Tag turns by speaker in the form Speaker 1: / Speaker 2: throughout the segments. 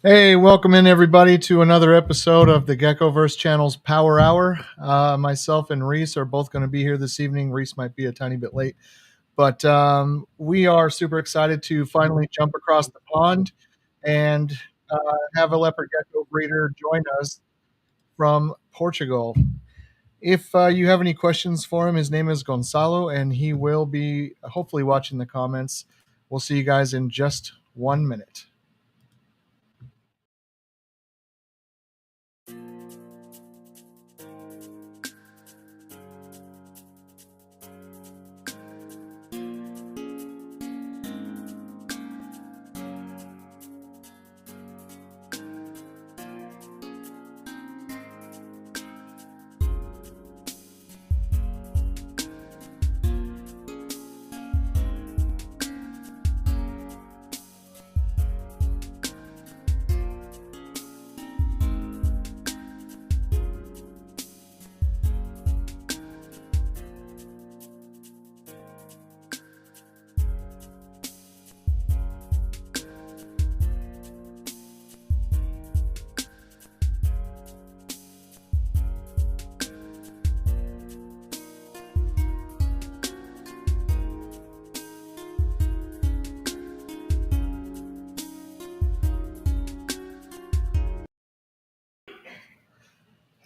Speaker 1: Hey, welcome in everybody to another episode of the Geckoverse Channel's Power Hour. Myself and Riys are both going to be here this evening. Riys might be a tiny bit late, but we are super excited to finally jump across the pond and uh, have a leopard gecko breeder join us from Portugal. If you have any questions for him, his name is Goncalo, and he will be hopefully watching the comments. We'll see you guys in just 1 minute.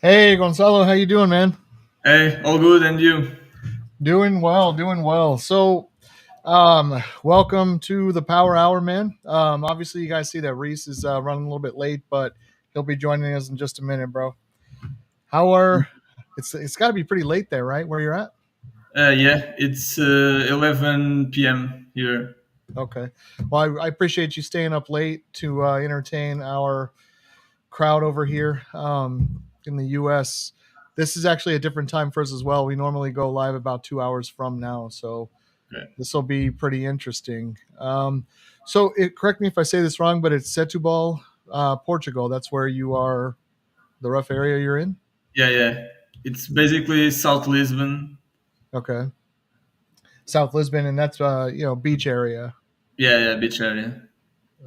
Speaker 1: Hey, Gonzalo, how you doing, man?
Speaker 2: Hey, all good, and you?
Speaker 1: Doing well, doing well. So, welcome to the Power Hour, man. Obviously, you guys see that Riys is running a little bit late, but he'll be joining us in just a minute, bro. How are? It's got to be pretty late there, right? Where you're at?
Speaker 2: Yeah, it's 11 p.m. here.
Speaker 1: Okay. Well, I appreciate you staying up late to entertain our crowd over here in the U.S. This is actually a different time for us as well. We normally go live about 2 hours from now, so
Speaker 2: Okay.
Speaker 1: this will be pretty interesting. Correct me if I say this wrong, but it's Setúbal, Portugal. That's where you are, the rough area you're in.
Speaker 2: Yeah, yeah. It's basically South Lisbon.
Speaker 1: Okay, South Lisbon, and that's beach area.
Speaker 2: Yeah, yeah, beach area.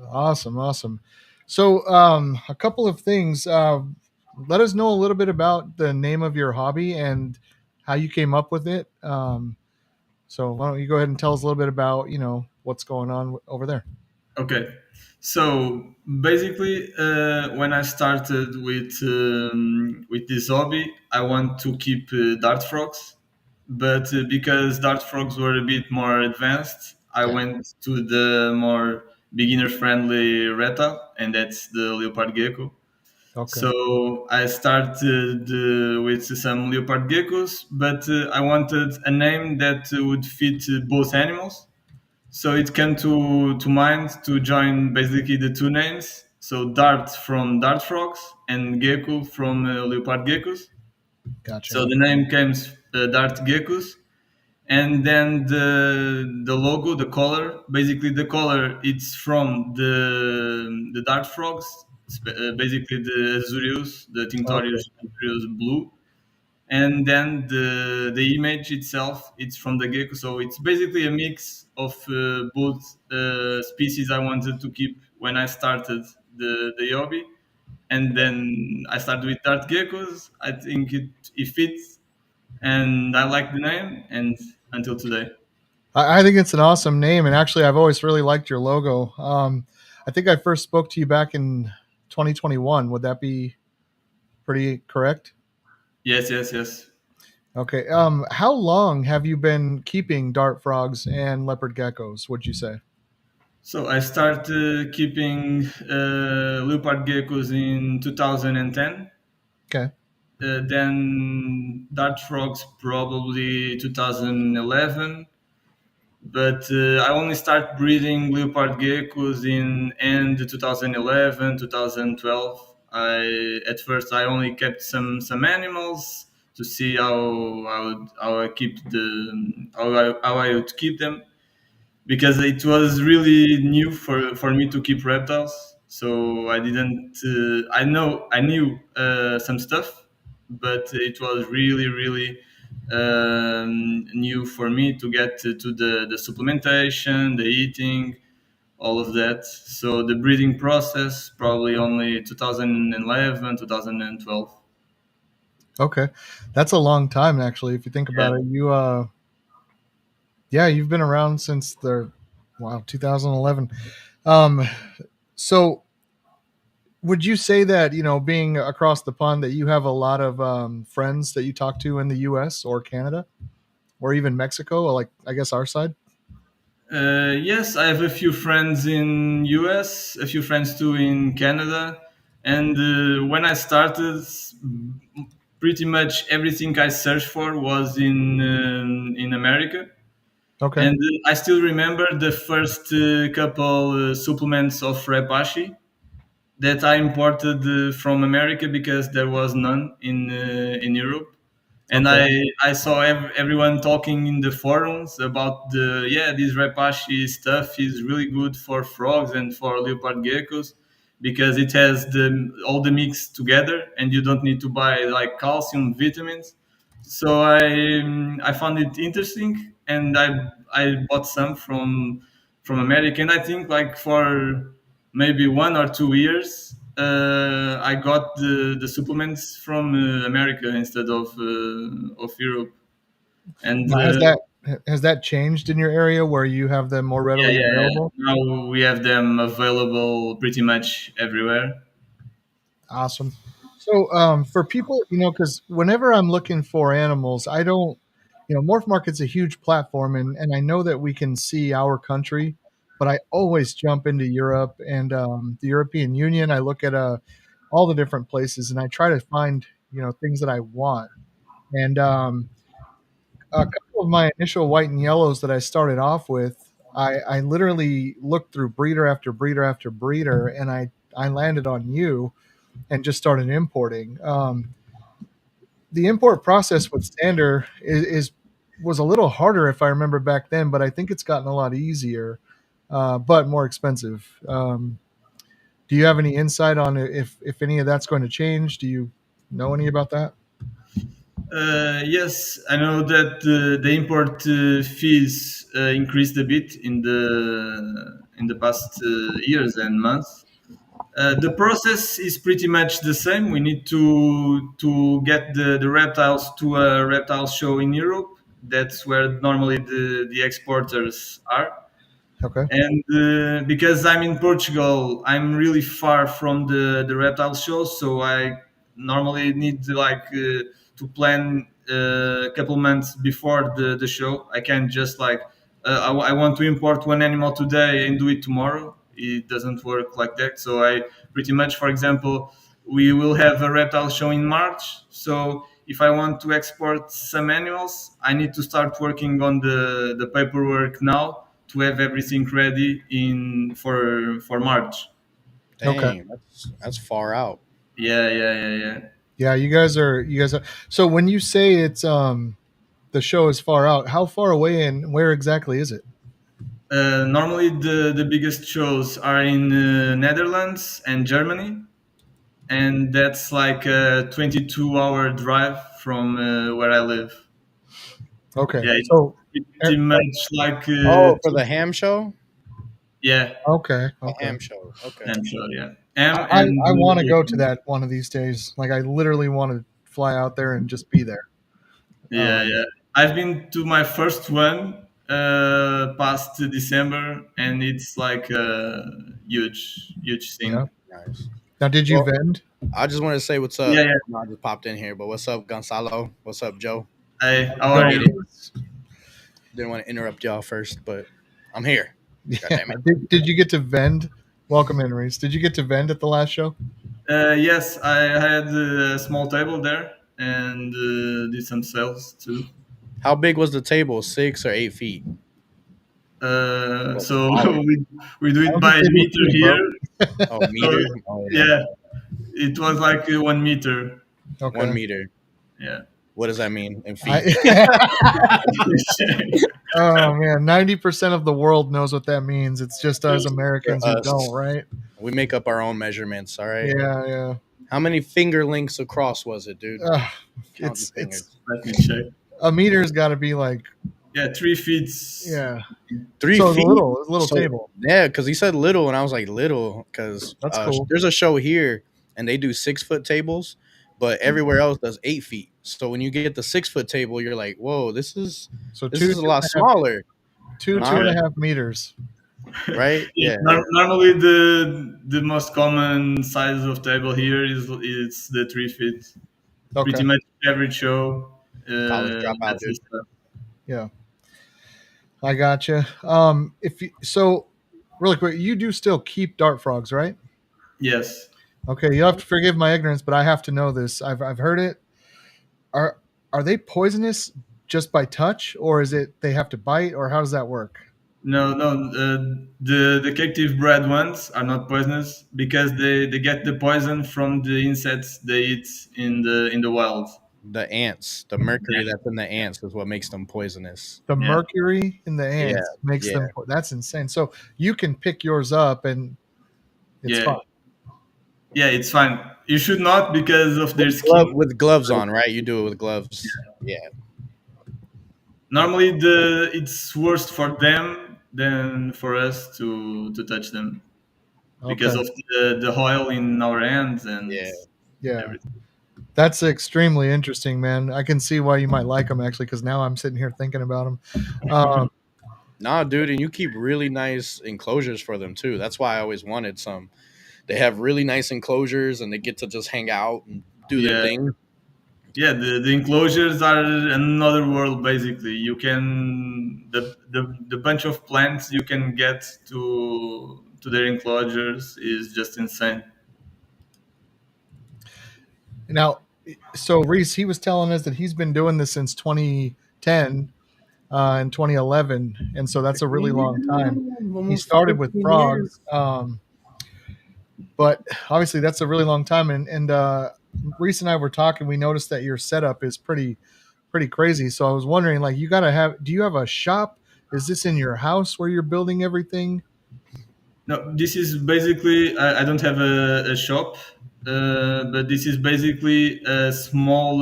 Speaker 1: Awesome, awesome. So, a couple of things. Let us know a little bit about the name of your hobby and how you came up with it. So, why don't you go ahead and tell us a little bit about what's going on over there?
Speaker 2: Okay. So basically, when I started with this hobby, I want to keep dart frogs, but because dart frogs were a bit more advanced, I
Speaker 1: Okay.
Speaker 2: went to the more beginner-friendly reptile, and that's the leopard gecko.
Speaker 1: Okay.
Speaker 2: So I started with some leopard geckos, but I wanted a name that would fit both animals. So it came to mind to join basically the two names. So Dart from Dart Frogs and Gecko from Leopard Geckos.
Speaker 1: Gotcha.
Speaker 2: So the name came Dart Geckos, and then the logo, the color, basically the color, it's from the dart frogs, basically the azureus, the
Speaker 1: Okay.
Speaker 2: tinctorius azureus blue, and then the image itself, it's from the gecko. So it's basically a mix of both species I wanted to keep when I started the hobby. And then I started with dart geckos. I think it fits, and I like the name, and until today.
Speaker 1: I think it's an awesome name, and actually, I've always really liked your logo. I think I first spoke to you back in 2021. Would that be pretty correct?
Speaker 2: Yes, yes, yes.
Speaker 1: Okay. How long have you been keeping dart frogs and leopard geckos? Would you say?
Speaker 2: So I started keeping leopard geckos in 2010.
Speaker 1: Okay.
Speaker 2: Then dart frogs probably 2011. But I only start breeding leopard geckos in end 2011, 2012. I at first I only kept some animals to see how I keep how I would keep them, because it was really new for me to keep reptiles. So I didn't. I knew some stuff, but it was really new for me to get to the supplementation, the eating. all of that. So the breeding process probably only 2011, 2012.
Speaker 1: Okay, that's a long time actually. If you think
Speaker 2: Yeah.
Speaker 1: about it, yeah, you've been around since the wow 2011. Um, so would you say that being across the pond that you have a lot of friends that you talk to in the U.S. or Canada or even Mexico, like I guess our side?
Speaker 2: Yes, I have a few friends in US, a few friends too in Canada, and when I started, pretty much everything I searched for was in America.
Speaker 1: Okay,
Speaker 2: And I still remember the first couple supplements of Repashi that I imported from America because there was none in Europe. And
Speaker 1: okay,
Speaker 2: I saw everyone talking in the forums about this Repashi stuff is really good for frogs and for leopard geckos because it has the all the mix together and you don't need to buy like calcium vitamins. So I found it interesting and I bought some from America, and I think like for maybe 1 or 2 years, I got the supplements from America instead of Europe. And
Speaker 1: now has that changed in your area where you have them more
Speaker 2: yeah,
Speaker 1: readily
Speaker 2: yeah, yeah.
Speaker 1: available?
Speaker 2: Now we have them available pretty much everywhere.
Speaker 1: Awesome. So, for people, because whenever I'm looking for animals, I don't, Morph Market's a huge platform, and I know that we can see our country, but I always jump into Europe and the European Union. I look at all the different places, and I try to find, things that I want. And a couple of my initial white and yellows that I started off with, I literally looked through breeder after breeder after breeder, and I landed on you and just started importing. The import process with Sander is was a little harder if I remember back then, but I think it's gotten a lot easier, but more expensive. Do you have any insight on if any of that's going to change? Do you know any about that?
Speaker 2: Yes, I know that the import fees increased a bit in the past years and months. The process is pretty much the same. We need to get the reptiles to a reptile show in Europe. That's where normally the exporters are.
Speaker 1: Okay.
Speaker 2: And because I'm in Portugal, I'm really far from the reptile shows, so I normally need to plan a couple months before the show. I can't just I want to import one animal today and do it tomorrow. It doesn't work like that. So I pretty much, for example, we will have a reptile show in March. So if I want to export some animals, I need to start working on the paperwork now to have everything ready in for March.
Speaker 1: Okay.
Speaker 3: Dang, that's far out.
Speaker 2: Yeah, yeah, yeah, yeah.
Speaker 1: Yeah, you guys are. So when you say it's the show is far out, how far away and where exactly is it?
Speaker 2: Normally, the biggest shows are in Netherlands and Germany, and that's like a 22-hour drive from where I live.
Speaker 1: Okay.
Speaker 2: Yeah,
Speaker 1: So
Speaker 2: it's pretty much like
Speaker 3: Oh, for the ham show?
Speaker 2: yeah,
Speaker 1: okay,
Speaker 3: The
Speaker 1: okay.
Speaker 3: ham show. Okay.
Speaker 2: I'm sure. Yeah, M and
Speaker 1: I want to go to that one of these days. Like I literally want to fly out there and just be there.
Speaker 2: yeah,
Speaker 1: Um,
Speaker 2: yeah. I've been to my first one past December, and it's like a huge, huge
Speaker 1: yeah.
Speaker 2: thing.
Speaker 3: Nice.
Speaker 1: Now, did you
Speaker 3: Well,
Speaker 1: vend?
Speaker 3: I just want to say what's
Speaker 2: Yeah,
Speaker 3: up.
Speaker 2: yeah.
Speaker 3: I just popped in here, but what's up, Goncalo? What's up, Joe?
Speaker 2: Hey,
Speaker 1: How's it
Speaker 2: how are
Speaker 1: going,
Speaker 2: you?
Speaker 1: Reese?
Speaker 3: Didn't want to interrupt y'all first, but I'm here. God
Speaker 1: Yeah.
Speaker 3: damn it.
Speaker 1: Did you get to vend? Welcome in, Reese. Did you get to vend at the last show?
Speaker 2: Yes, I had a small table there and did some sales too.
Speaker 3: How big was the table? 6 or 8 feet? Well,
Speaker 2: So
Speaker 3: smaller.
Speaker 2: we do
Speaker 1: How
Speaker 2: it
Speaker 1: was the
Speaker 2: by
Speaker 1: table
Speaker 2: meter
Speaker 1: sitting, bro?
Speaker 2: here.
Speaker 3: Oh,
Speaker 2: So
Speaker 3: meter? Oh my
Speaker 2: yeah,
Speaker 3: god.
Speaker 2: it was like 1 meter.
Speaker 3: One
Speaker 1: Okay.
Speaker 3: meter.
Speaker 2: Yeah.
Speaker 3: What does that mean in feet?
Speaker 1: I, oh man, 90% of the world knows what that means. It's just us
Speaker 3: For
Speaker 1: Americans who don't,
Speaker 3: us,
Speaker 1: right?
Speaker 3: we make up our own measurements, all right?
Speaker 1: Yeah, yeah.
Speaker 3: How many finger lengths across was it, dude?
Speaker 1: Uh,
Speaker 3: Count your
Speaker 1: it's
Speaker 3: fingers.
Speaker 2: Let me check.
Speaker 1: a meter's got to be like
Speaker 2: Yeah, 3 feet.
Speaker 1: Yeah.
Speaker 3: 3 feet.
Speaker 1: A little
Speaker 3: So
Speaker 1: table.
Speaker 3: yeah, because he said little, and I was like little, because
Speaker 1: That's cool.
Speaker 3: there's a show here, and they do 6 foot tables, but everywhere else does 8 feet. So when you get the 6 foot table, you're like, whoa,
Speaker 1: So
Speaker 3: this is a lot smaller,
Speaker 1: two
Speaker 3: huh?
Speaker 1: and a half meters.
Speaker 3: Right?
Speaker 2: Yeah,
Speaker 3: Yeah,
Speaker 2: normally the most common size of table here is the 3 feet.
Speaker 1: Okay.
Speaker 2: Pretty much every show.
Speaker 3: college dropout,
Speaker 2: That's the
Speaker 3: dude.
Speaker 2: stuff.
Speaker 1: Yeah. I gotcha. If you, so really quick, you do still keep dart frogs, right?
Speaker 2: Yes.
Speaker 1: Okay, you have to forgive my ignorance, but I have to know this. I've heard it. Are are they poisonous just by touch, or is it they have to bite, or how does that work?
Speaker 2: No, no. The captive bred ones are not poisonous because they get the poison from the insects they eat in the wild.
Speaker 3: The ants, the mercury
Speaker 2: Yeah,
Speaker 3: that's in the ants is what makes them poisonous.
Speaker 1: The
Speaker 2: yeah,
Speaker 1: mercury in the
Speaker 3: Yeah,
Speaker 1: ants makes
Speaker 3: yeah.
Speaker 1: them. That's insane. So you can pick yours up, and it's
Speaker 2: yeah,
Speaker 1: fine.
Speaker 2: yeah. It's fine. You should not because of their skin.
Speaker 3: With gloves on, right? You do it with gloves. Yeah,
Speaker 2: Normally, it's worse for them than for us to touch them because
Speaker 1: Okay.
Speaker 2: of the oil in our hands and
Speaker 3: yeah.
Speaker 1: Yeah.
Speaker 2: everything.
Speaker 1: That's extremely interesting, man. I can see why you might like them actually, because now I'm sitting here thinking about them. Um,
Speaker 3: Nah, dude, and you keep really nice enclosures for them too. That's why I always wanted some. They have really nice enclosures, and they get to just hang out and do their
Speaker 2: Yeah,
Speaker 3: thing.
Speaker 2: yeah. The enclosures are another world. Basically, you can the bunch of plants you can get to their enclosures is just insane.
Speaker 1: now, so Reese, he was telling us that he's been doing this since 2010 and 2011, and so that's a really long time. He
Speaker 3: Almost
Speaker 1: started with
Speaker 3: 15 years.
Speaker 1: frogs, but obviously that's a really long time. And Reese and I were talking. We noticed that your setup is pretty crazy. So I was wondering, like, you gotta have. Do you have a shop? Is this in your house where you're building everything?
Speaker 2: No, this is basically I don't have a shop, but this is basically a small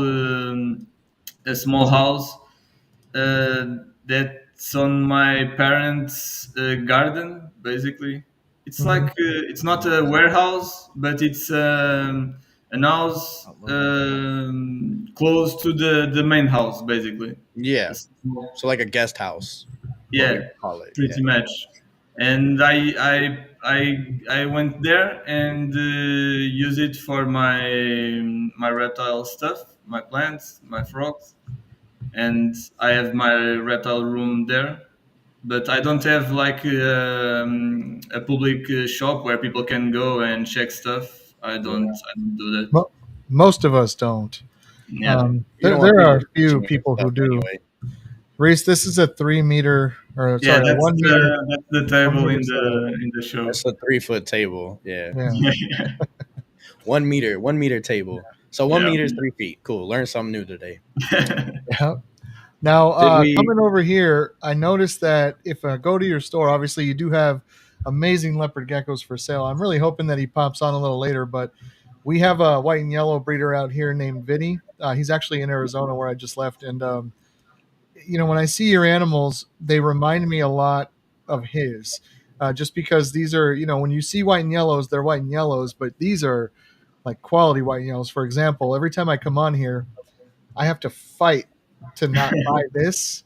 Speaker 2: house that's on my parents' garden. Basically, it's like
Speaker 1: Mhm.
Speaker 2: it's not a warehouse, but it's an house close to the main house. Basically,
Speaker 3: Yeah,
Speaker 2: a small-
Speaker 3: so like a guest house, what we
Speaker 2: yeah,
Speaker 3: call it. Yeah,
Speaker 2: pretty much. And I went there and use it for my reptile stuff, my plants, my frogs, and I have my reptile room there. But I don't have like a public shop where people can go and check stuff.
Speaker 3: yeah.
Speaker 2: I don't do that.
Speaker 1: Mo- Most of us don't.
Speaker 2: Yeah,
Speaker 3: You don't want
Speaker 1: There are
Speaker 3: people
Speaker 1: a few
Speaker 3: touching your
Speaker 1: people who
Speaker 3: stuff
Speaker 1: do.
Speaker 3: anyway.
Speaker 1: Reese, this is a 3 meter, or
Speaker 2: yeah.
Speaker 1: sorry, a 1 meter,
Speaker 2: That's the
Speaker 1: one
Speaker 2: table
Speaker 1: meter setup.
Speaker 2: in the show.
Speaker 3: That's a 3 foot table. Yeah,
Speaker 1: Yeah.
Speaker 3: 1 meter table. So one
Speaker 2: Yeah.
Speaker 3: meter is 3 feet. Cool. Learn something new today.
Speaker 1: Yeah. Now,
Speaker 3: Did we?
Speaker 1: coming over here, I noticed that if I go to your store, obviously you do have amazing leopard geckos for sale. I'm really hoping that he pops on a little later, but we have a white and yellow breeder out here named Vinny. He's actually in Arizona where I just left. And, when I see your animals, they remind me a lot of his. Just because these are, when you see white and yellows, they're white and yellows, but these are like quality white and yellows. For example, every time I come on here, I have to fight to not buy this,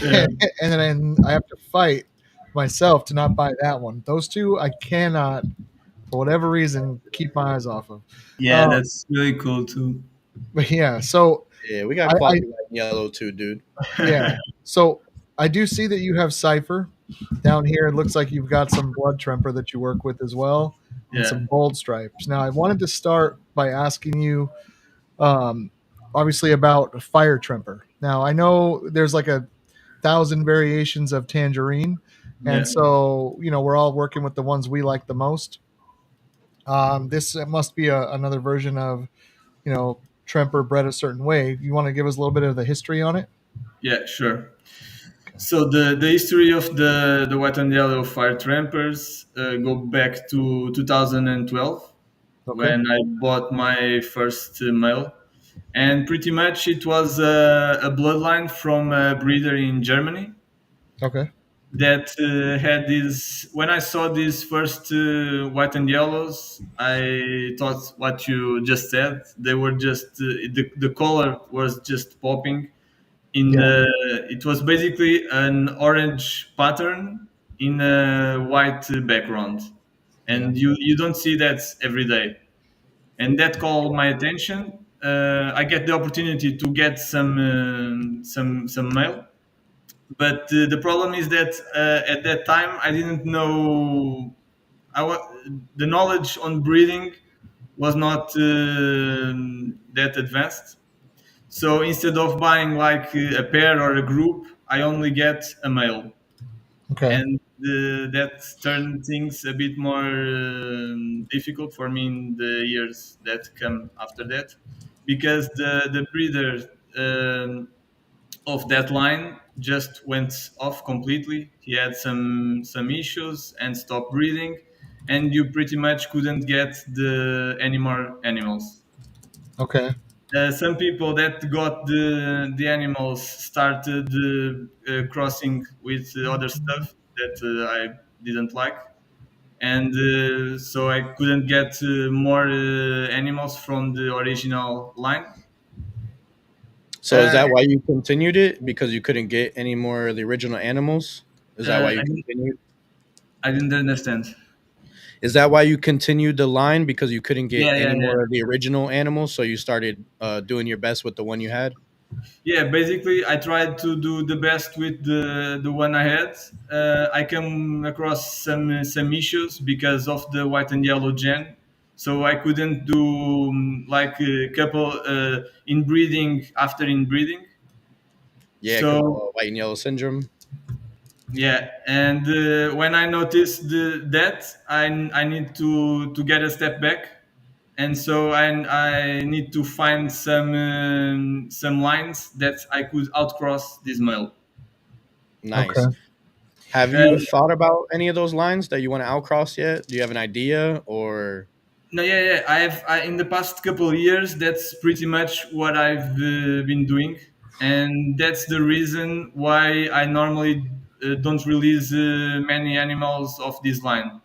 Speaker 2: Yeah.
Speaker 1: and then I have to fight myself to not buy that one. Those two I cannot, for whatever reason, keep my eyes off of.
Speaker 2: Yeah,
Speaker 1: Um,
Speaker 2: that's really cool too.
Speaker 1: but yeah, so
Speaker 3: Yeah, we got
Speaker 1: I
Speaker 3: quality white and yellow too, dude.
Speaker 1: yeah, so I do see that you have Cipher down here. It looks like you've got some blood tremper that you work with as well, and
Speaker 2: Yeah,
Speaker 1: some gold stripes. Now, I wanted to start by asking you, um, obviously, about fire tremper. Now, I know there's like a thousand variations of tangerine, and
Speaker 2: yeah,
Speaker 1: so we're all working with the ones we like the most. This must be another version of tremper bred a certain way. You want to give us a little bit of the history on it?
Speaker 2: yeah, sure. So the history of the white and yellow fire trampers go back to 2012
Speaker 1: Okay.
Speaker 2: when I bought my first male. and pretty much it was a bloodline from a breeder in Germany
Speaker 1: Okay.
Speaker 2: that had this. When I saw these first white and yellows, I thought what you just said. They were just the color was just popping in
Speaker 1: Yeah.
Speaker 2: the. It was basically an orange pattern in a white background,
Speaker 1: Yeah.
Speaker 2: and you don't see that every day, and that called my attention. I get the opportunity to get some mail, but the problem is that at that time I didn't know. The knowledge on breeding was not that advanced. So instead of buying like a pair or a group, I only get a male,
Speaker 1: Okay.
Speaker 2: and that turned things a bit more difficult for me in the years that come after that, because the breeder of that line just went off completely. He had some issues and stopped breeding, and you pretty much couldn't get the any more animals.
Speaker 1: Okay.
Speaker 2: Some people that got the animals started crossing with other stuff that I didn't like, and so I couldn't get more animals from the original line.
Speaker 3: So is
Speaker 2: Uh,
Speaker 3: that why you continued it? Because you couldn't get any more of the original animals? Is that why
Speaker 2: I,
Speaker 3: you
Speaker 2: didn't,
Speaker 3: continued?
Speaker 2: I didn't understand.
Speaker 3: Is that why you continued the line because you couldn't get
Speaker 2: Yeah, yeah,
Speaker 3: any
Speaker 2: yeah.
Speaker 3: more of the original animals? So you started doing your best with the one you had?
Speaker 2: Yeah, basically, I tried to do the best with the one I had. I came across some issues because of the white and yellow gen, so I couldn't do like a couple inbreeding after inbreeding.
Speaker 3: Yeah, because
Speaker 2: So
Speaker 3: white and yellow syndrome.
Speaker 2: yeah, and when I noticed that, I need to get a step back, and so I need to find some lines that I could outcross this male.
Speaker 1: Okay.
Speaker 3: Nice. Have
Speaker 2: Uh,
Speaker 3: you thought about any of those lines that you want to outcross yet? Do you have an idea or?
Speaker 2: no, yeah, yeah. In the past couple of years, that's pretty much what I've been doing, and that's the reason why I normally don't release many animals of this line,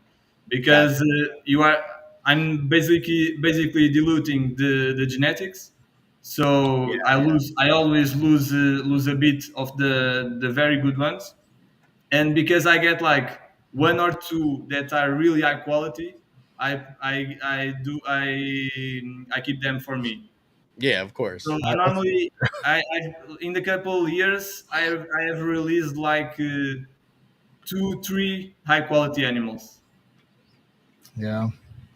Speaker 2: because
Speaker 3: Gotcha.
Speaker 2: you are I'm basically diluting the genetics,
Speaker 3: Yeah,
Speaker 2: so
Speaker 3: yeah.
Speaker 2: I always lose a bit of the very good ones, and because I get like one or two that are really high quality, I keep them for me.
Speaker 3: Yeah, of
Speaker 2: So
Speaker 3: course.
Speaker 2: I
Speaker 1: That's,
Speaker 2: normally I in the couple years I have released like two three high quality animals.
Speaker 1: yeah.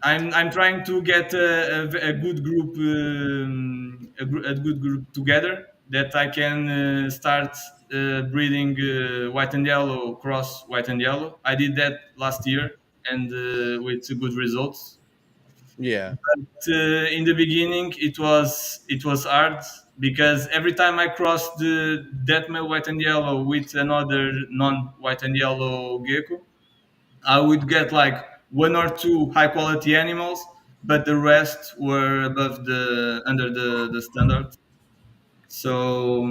Speaker 2: I'm trying to get a good group a good group together that I can start breeding white and yellow cross white and yellow. I did that last year and with good results.
Speaker 3: Yeah.
Speaker 2: In the beginning, it was hard because every time I crossed the that male white and yellow with another non white and yellow gecko, I would get like one or two high quality animals, but the rest were above the under the standard. So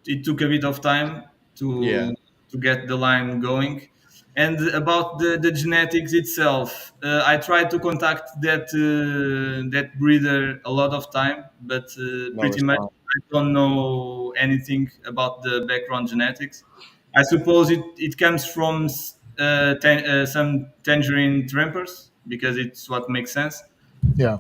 Speaker 2: it took a bit of time
Speaker 3: Yeah.
Speaker 2: to get the line going. And about the genetics itself, I tried to contact that breeder a lot of time, but
Speaker 3: No
Speaker 2: pretty much
Speaker 3: response.
Speaker 2: I don't know anything about the background genetics. I suppose it comes from some tangerine trampers because it's what makes sense.
Speaker 1: Yeah.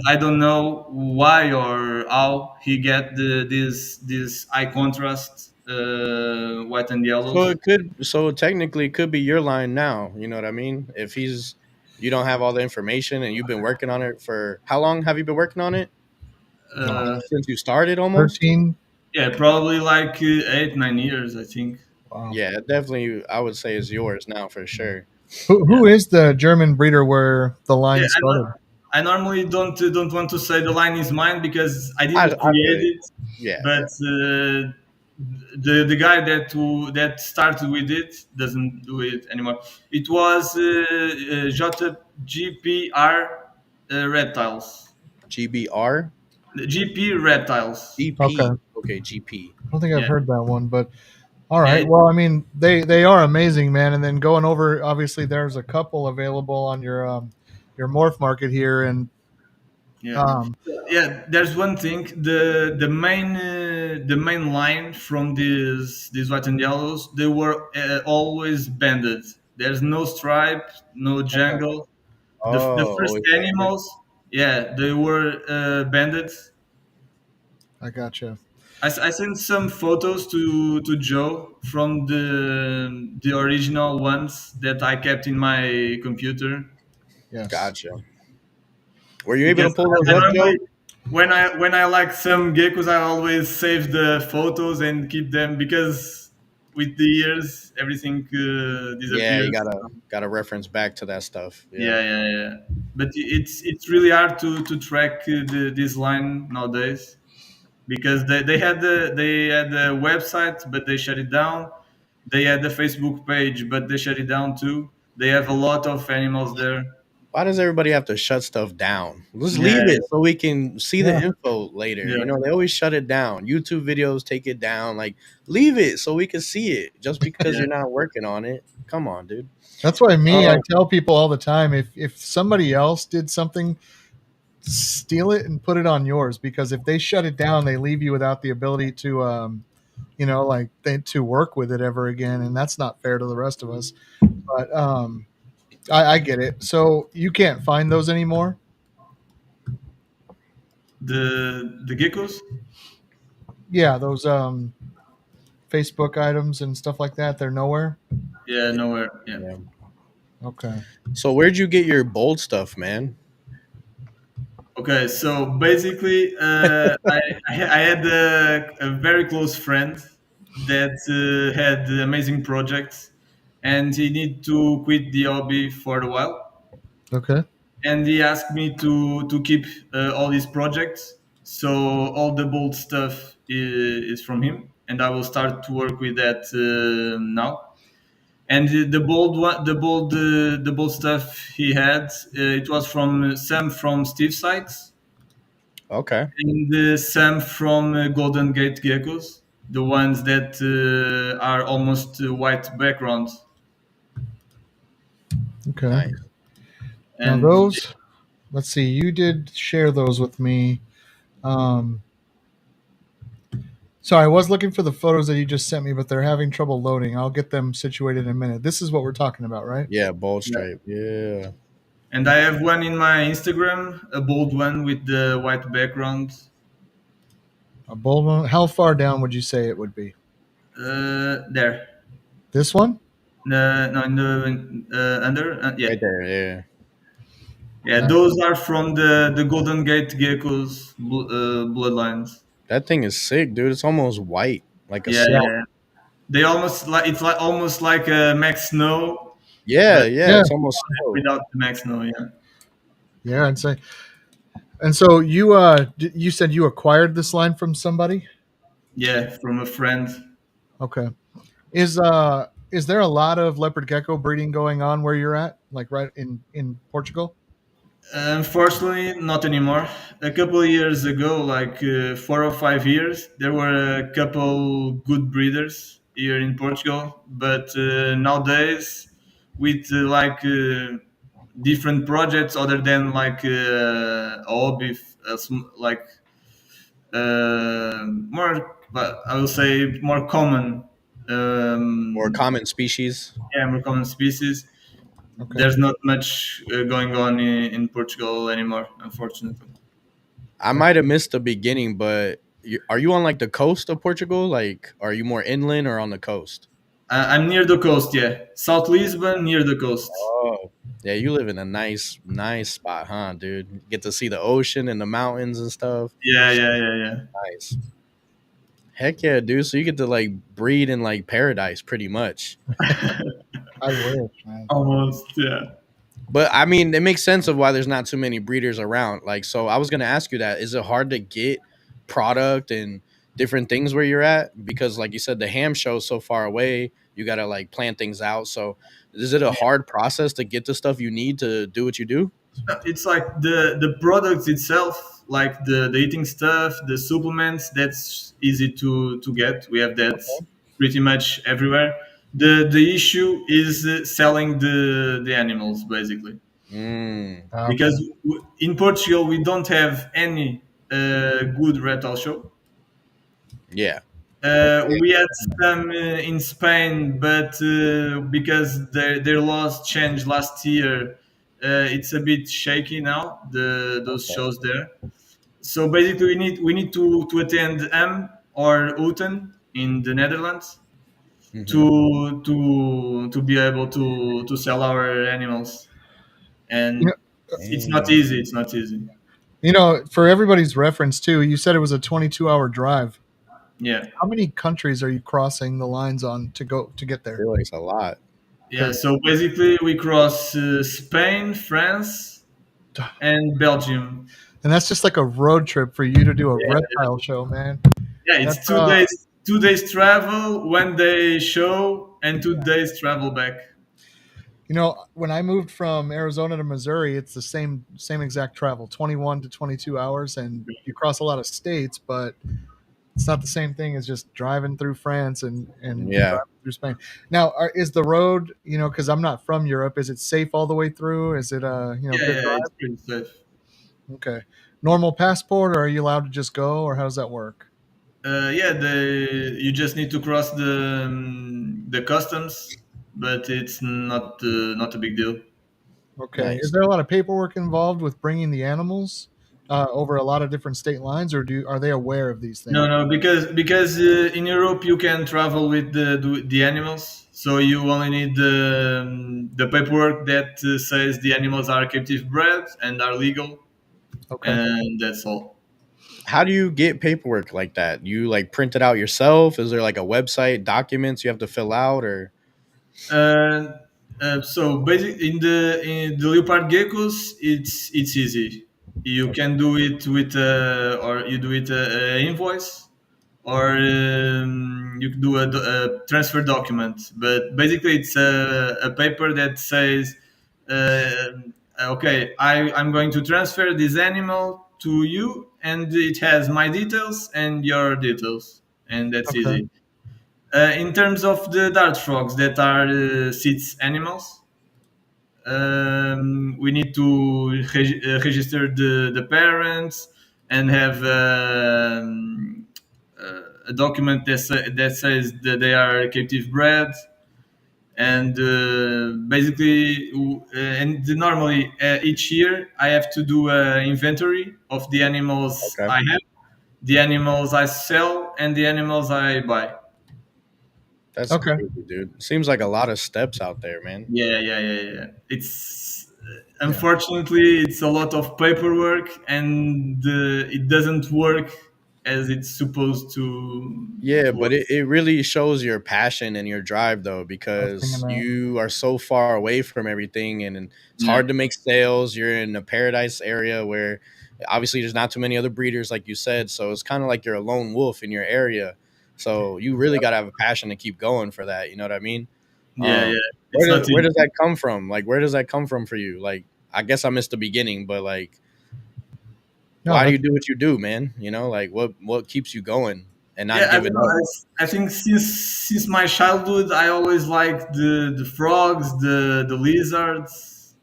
Speaker 2: I don't know why or how he get this high contrast white and
Speaker 3: So
Speaker 2: yellows.
Speaker 3: it could, so technically it could be your line now. You know what I mean? If he's, you don't have all the information and you've been working on it for how long have you been working on it?
Speaker 1: Oh,
Speaker 2: Uh,
Speaker 3: Since you started almost?
Speaker 1: 13.
Speaker 2: yeah, probably like 8 9 years, I think.
Speaker 1: Wow.
Speaker 3: Yeah, it definitely, I would say is yours now for sure.
Speaker 1: Who is the German breeder where the
Speaker 2: Yeah,
Speaker 1: line started?
Speaker 2: I normally don't want to say the line is mine because I didn't
Speaker 3: I feel
Speaker 2: create
Speaker 3: you.
Speaker 2: it,
Speaker 3: Yeah,
Speaker 2: but
Speaker 3: yeah.
Speaker 2: the guy that started with it doesn't do it anymore. It was JGPR reptiles.
Speaker 3: GBR?
Speaker 2: The GP reptiles.
Speaker 1: Okay.
Speaker 3: GP. Okay, GP.
Speaker 1: I don't think I've
Speaker 2: Yeah,
Speaker 1: heard that one, but all
Speaker 2: yeah,
Speaker 1: right. Well, I mean, they are amazing, man. And then going over, obviously, there's a couple available on your morph market here, and
Speaker 2: yeah,
Speaker 1: um,
Speaker 2: yeah. There's one thing. The main line from these white and yellows, they were always banded. There's no stripe, no
Speaker 1: okay,
Speaker 2: jungle. The
Speaker 3: Oh,
Speaker 2: first
Speaker 3: always banded.
Speaker 2: animals, yeah, they were banded.
Speaker 1: I gotcha.
Speaker 2: I sent some photos to Joe from the original ones that I kept in my computer
Speaker 1: Yes.
Speaker 3: Gotcha. Were you able to
Speaker 2: because
Speaker 3: pull those
Speaker 2: I
Speaker 3: up, Joe?
Speaker 2: normally when I like some geckos I always save the photos and keep them because with the years everything
Speaker 3: Yeah, you
Speaker 2: disappears.
Speaker 3: gotta reference back to that stuff. Yeah.
Speaker 2: Yeah, yeah, yeah. But it's really hard to track this line nowadays because they had the website but they shut it down. They had the Facebook page but they shut it down too. They have a lot of animals there.
Speaker 3: Why does everybody have to shut stuff down? Just
Speaker 2: Yeah,
Speaker 3: leave it so we can see the
Speaker 1: Yeah.
Speaker 3: info later.
Speaker 2: yeah,
Speaker 3: You know, they always shut it down. YouTube videos take it down. Like, leave it so we can see it. Just because
Speaker 2: yeah,
Speaker 3: you're not working on it. Come on, dude.
Speaker 1: That's why I
Speaker 3: Oh,
Speaker 1: tell people all the time, if somebody else did something, steal it and put it on yours, because if they shut it down, they leave you without the ability to to work with it ever again, and that's not fair to the rest of us. But I get it. So you can't find those anymore.
Speaker 2: the geckos.
Speaker 1: Yeah, those Facebook items and stuff like that, they're nowhere.
Speaker 2: Yeah, nowhere. Yeah.
Speaker 3: yeah.
Speaker 1: Okay.
Speaker 3: So where'd you get your bold stuff, man?
Speaker 2: Okay, so basically, I had a very close friend that had amazing projects, and he needed to quit the hobby for a while.
Speaker 1: Okay.
Speaker 2: And he asked me to keep all his projects, so all the bold stuff is from him, and I will start to work with that now. And the bold stuff he had, it was from some from Steve Sykes
Speaker 3: Okay.
Speaker 2: and some from Golden Gate Geckos, the ones that are almost white background.
Speaker 1: Okay.
Speaker 3: Nice.
Speaker 1: Now
Speaker 2: And
Speaker 1: those, let's see, you did share those with me. Um, so I was looking for the photos that you just sent me, but they're having trouble loading. I'll get them situated in a minute. This is what we're talking about, right?
Speaker 3: Yeah, bold
Speaker 2: yeah.
Speaker 3: stripe. Yeah.
Speaker 2: And I have one in my Instagram, a bold one with the white background.
Speaker 1: A bold one. How far down would you say it would be?
Speaker 2: There.
Speaker 1: This one?
Speaker 2: No, in the under. Yeah,
Speaker 3: Right there. Yeah.
Speaker 2: yeah.
Speaker 1: Nice.
Speaker 2: Those are from the Golden Gate Geckos bloodlines.
Speaker 3: That thing is sick, dude. It's almost white. Like a
Speaker 2: Yeah,
Speaker 1: Yeah.
Speaker 3: snow.
Speaker 2: yeah. They almost like it's like almost like a Max Snow,
Speaker 3: Yeah,
Speaker 2: but
Speaker 3: yeah.
Speaker 1: Yeah.
Speaker 3: It's almost snow.
Speaker 2: without the Max Snow. Yeah,
Speaker 1: Yeah. And say, and so you you said you acquired this line from somebody?
Speaker 2: yeah. From a friend.
Speaker 1: Okay. Is there a lot of leopard gecko breeding going on where you're at? Like right in Portugal?
Speaker 2: Unfortunately, not anymore. A couple of years ago, like 4 or 5 years, there were a couple good breeders here in Portugal. But nowadays, with different projects other than like a hobby, like more, but I will say more common.
Speaker 3: More
Speaker 2: Um,
Speaker 3: common species.
Speaker 2: yeah, more common species.
Speaker 1: Okay.
Speaker 2: There's not much going on in Portugal anymore, unfortunately.
Speaker 3: I might have missed the beginning, but are you on like the coast of Portugal? Like, are you more inland or on the coast?
Speaker 2: I'm near the coast, yeah. South Lisbon, near the coast.
Speaker 3: Oh, yeah. You live in a nice spot, huh, dude? Get to see the ocean and the mountains and stuff.
Speaker 2: Yeah, yeah, yeah, yeah.
Speaker 3: Nice. Heck yeah, dude. So you get to like breed in like paradise, pretty much.
Speaker 1: I wish, man.
Speaker 2: Almost, yeah.
Speaker 3: But I mean, it makes sense of why there's not too many breeders around. Like, so I was gonna ask you that: is it hard to get product and different things where you're at? Because, like you said, the ham show's so far away. You gotta like plan things out. So, is it a hard process to get the stuff you need to do what you do?
Speaker 2: It's like the products itself, like the eating stuff, the supplements. That's easy to get. We have that pretty much everywhere. The issue is selling the animals basically,
Speaker 3: Mm,
Speaker 2: because
Speaker 1: Okay.
Speaker 2: in Portugal we don't have any good reptile show.
Speaker 3: yeah.
Speaker 2: We had some in Spain, but because their laws changed last year, it's a bit shaky now. Those
Speaker 3: Okay.
Speaker 2: shows there. So basically, we need to attend or Uten in the Netherlands
Speaker 3: Hmm.
Speaker 2: to be able to sell our animals,
Speaker 1: You know,
Speaker 2: and it's not
Speaker 3: Dang.
Speaker 2: easy. It's not easy.
Speaker 1: for everybody's reference too, you said it was a 22-hour drive.
Speaker 2: Yeah.
Speaker 1: How many countries are you crossing the lines on to get
Speaker 3: I
Speaker 1: there?
Speaker 3: feel like it's a lot.
Speaker 2: Yeah,
Speaker 1: Because
Speaker 2: so basically we cross Spain, France, and Belgium.
Speaker 1: and that's just like a road trip for you to do a
Speaker 3: Yeah.
Speaker 1: reptile show, man.
Speaker 2: Yeah,
Speaker 1: That's
Speaker 2: it's 2 days. 2 days travel, 1 day show, and 2 days travel back.
Speaker 1: when I moved from Arizona to Missouri, it's the same exact travel, 21 to 22 hours, and you cross a lot of states, but it's not the same thing as just driving through France and
Speaker 3: Yeah.
Speaker 1: driving through Spain. Now, is the road, because I'm not from Europe, is it safe all the way through? Is it a
Speaker 2: Yeah,
Speaker 1: good
Speaker 2: yeah, it's
Speaker 1: drive?
Speaker 2: pretty safe.
Speaker 1: Okay, normal passport, or are you allowed to just go, or how does that work?
Speaker 2: Yeah, you just need to cross the customs, but it's not a big deal.
Speaker 1: Okay, is
Speaker 3: Nice.
Speaker 1: there a lot of paperwork involved with bringing the animals over a lot of different state lines, or are they aware of these
Speaker 2: No,
Speaker 1: things?
Speaker 2: no, because in Europe you can travel with the animals, so you only need the paperwork that says the animals are captive bred and are legal,
Speaker 1: Okay.
Speaker 2: and that's all.
Speaker 3: How do you get paperwork like that? You like print it out yourself? Is there like a website, documents you have to fill out, or
Speaker 2: Uh, so basically, in the leopard geckos, it's easy. You
Speaker 3: okay?
Speaker 2: can do it with or you do it invoice, or you can do a transfer document. But basically, it's a paper that says, okay, I'm going to transfer this animal to you, and it has my details and your details, and that's
Speaker 1: Okay.
Speaker 2: easy. In terms of the dart frogs that are seats animals, we need to register the parents and have a document that says that they are captive bred. And basically, and normally each year I have to do an inventory of the animals
Speaker 3: Okay.
Speaker 2: I have, the animals I sell, and the animals I buy.
Speaker 3: That's
Speaker 1: Okay.
Speaker 3: crazy, dude. Seems like a lot of steps out there, man.
Speaker 2: Yeah, yeah, yeah, yeah. It's
Speaker 1: Yeah.
Speaker 2: unfortunately it's a lot of paperwork, and it doesn't work as it's supposed
Speaker 3: Yeah,
Speaker 2: to work.
Speaker 3: but it really shows your passion and your drive though,
Speaker 1: I was thinking
Speaker 3: because
Speaker 1: that.
Speaker 3: you are so far away from everything and it's
Speaker 2: Yeah,
Speaker 3: hard to make sales. You're in a paradise area where obviously there's not too many other breeders like you said. So it's kind of like you're a lone wolf in your area. So you really gotta have a passion to keep going for that. You know what I mean?
Speaker 2: yeah, yeah.
Speaker 3: Where
Speaker 2: It's
Speaker 3: does
Speaker 2: not
Speaker 3: where does
Speaker 2: easy.
Speaker 3: that come from? Like where does that come from for you? Like I guess I missed the beginning, but like
Speaker 1: No,
Speaker 3: why do you
Speaker 1: that's
Speaker 3: do what you do, man? You know, like what keeps you going and
Speaker 2: Yeah,
Speaker 3: not
Speaker 2: I don't
Speaker 3: giving
Speaker 2: know.
Speaker 3: up?
Speaker 2: I think since my childhood, I always liked the frogs, the lizards,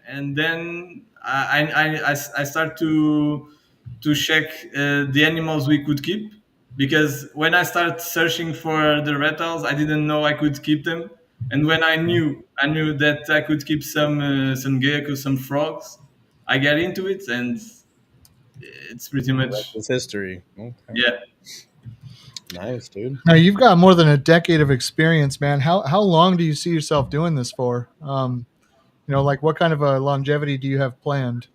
Speaker 2: and then I start to check the animals we could keep, because when I started searching for the reptiles, I didn't know I could keep them, and when I knew that I could keep some geckos, some frogs, I get into it, and it's pretty
Speaker 3: The rest
Speaker 2: much
Speaker 3: is history. Okay.
Speaker 2: yeah.
Speaker 3: Nice, dude.
Speaker 1: now you've got more than a decade of experience, man. How long do you see yourself doing this for? Like what kind of a longevity do you have planned?